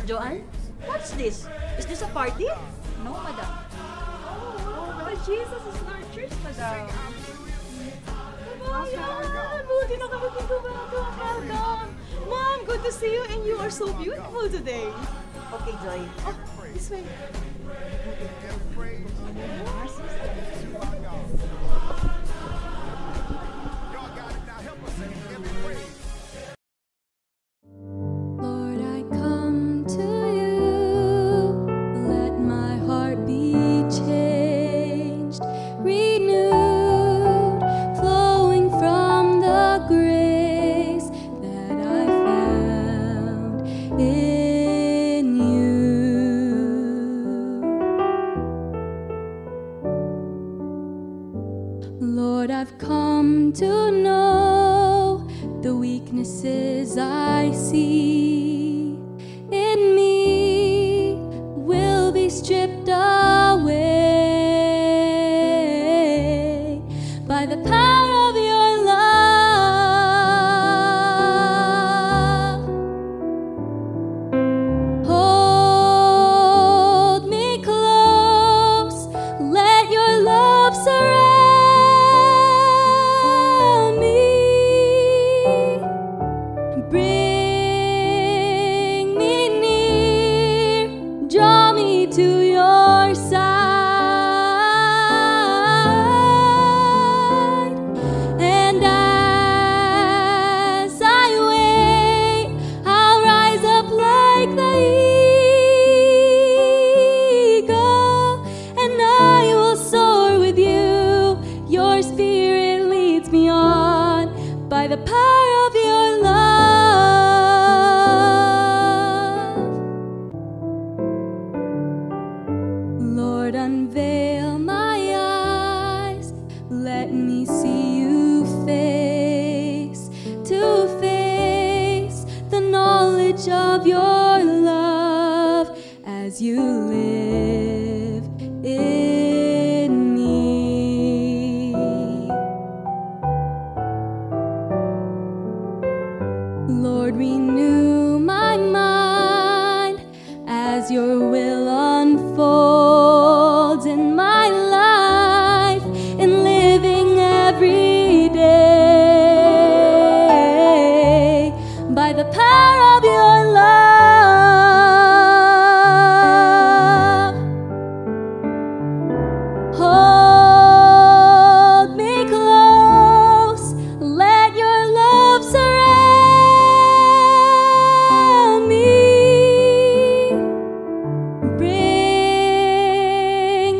Joanne, what's this? Is this a party? No, madam. Oh, but Jesus is Lord Church, madam. Kabayan! Buti na kami dito ba na welcome. Mom, good to see you and you are so beautiful today. Okay, Joy. Oh, this way. Lord, I've come to know the weaknesses I see in me. the power of your love. Lord, unveil my eyes, let me see you face to face, the knowledge of your love as you live in me. Lord, renew my mind as your will unfolds in my life, in living every day by the power of your love. Hold me close, let your love surround me. Bring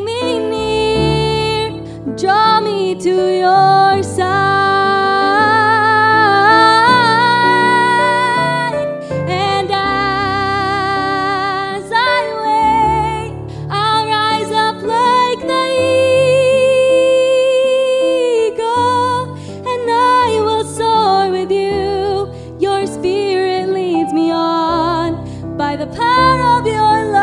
me near, draw me to your side. And as I wait, I'll rise up like the eagle, and I will soar with you. Your spirit leads me on by the power of your love.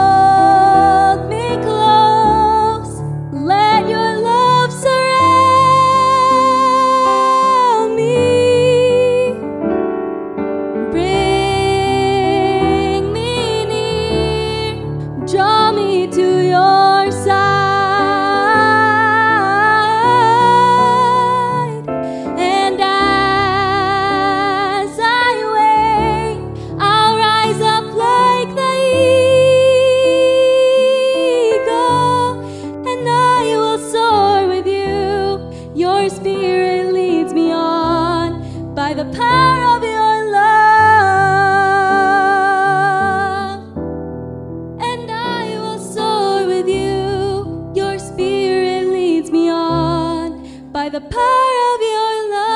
Hold me close, let your love surround me. Bring me near, draw me to your side. And as I wait, I'll rise up like the eagle, and I will soar with you. Your spirit leads me on by the power of your love. And I will soar with you. Your spirit leads me on by the power of your love.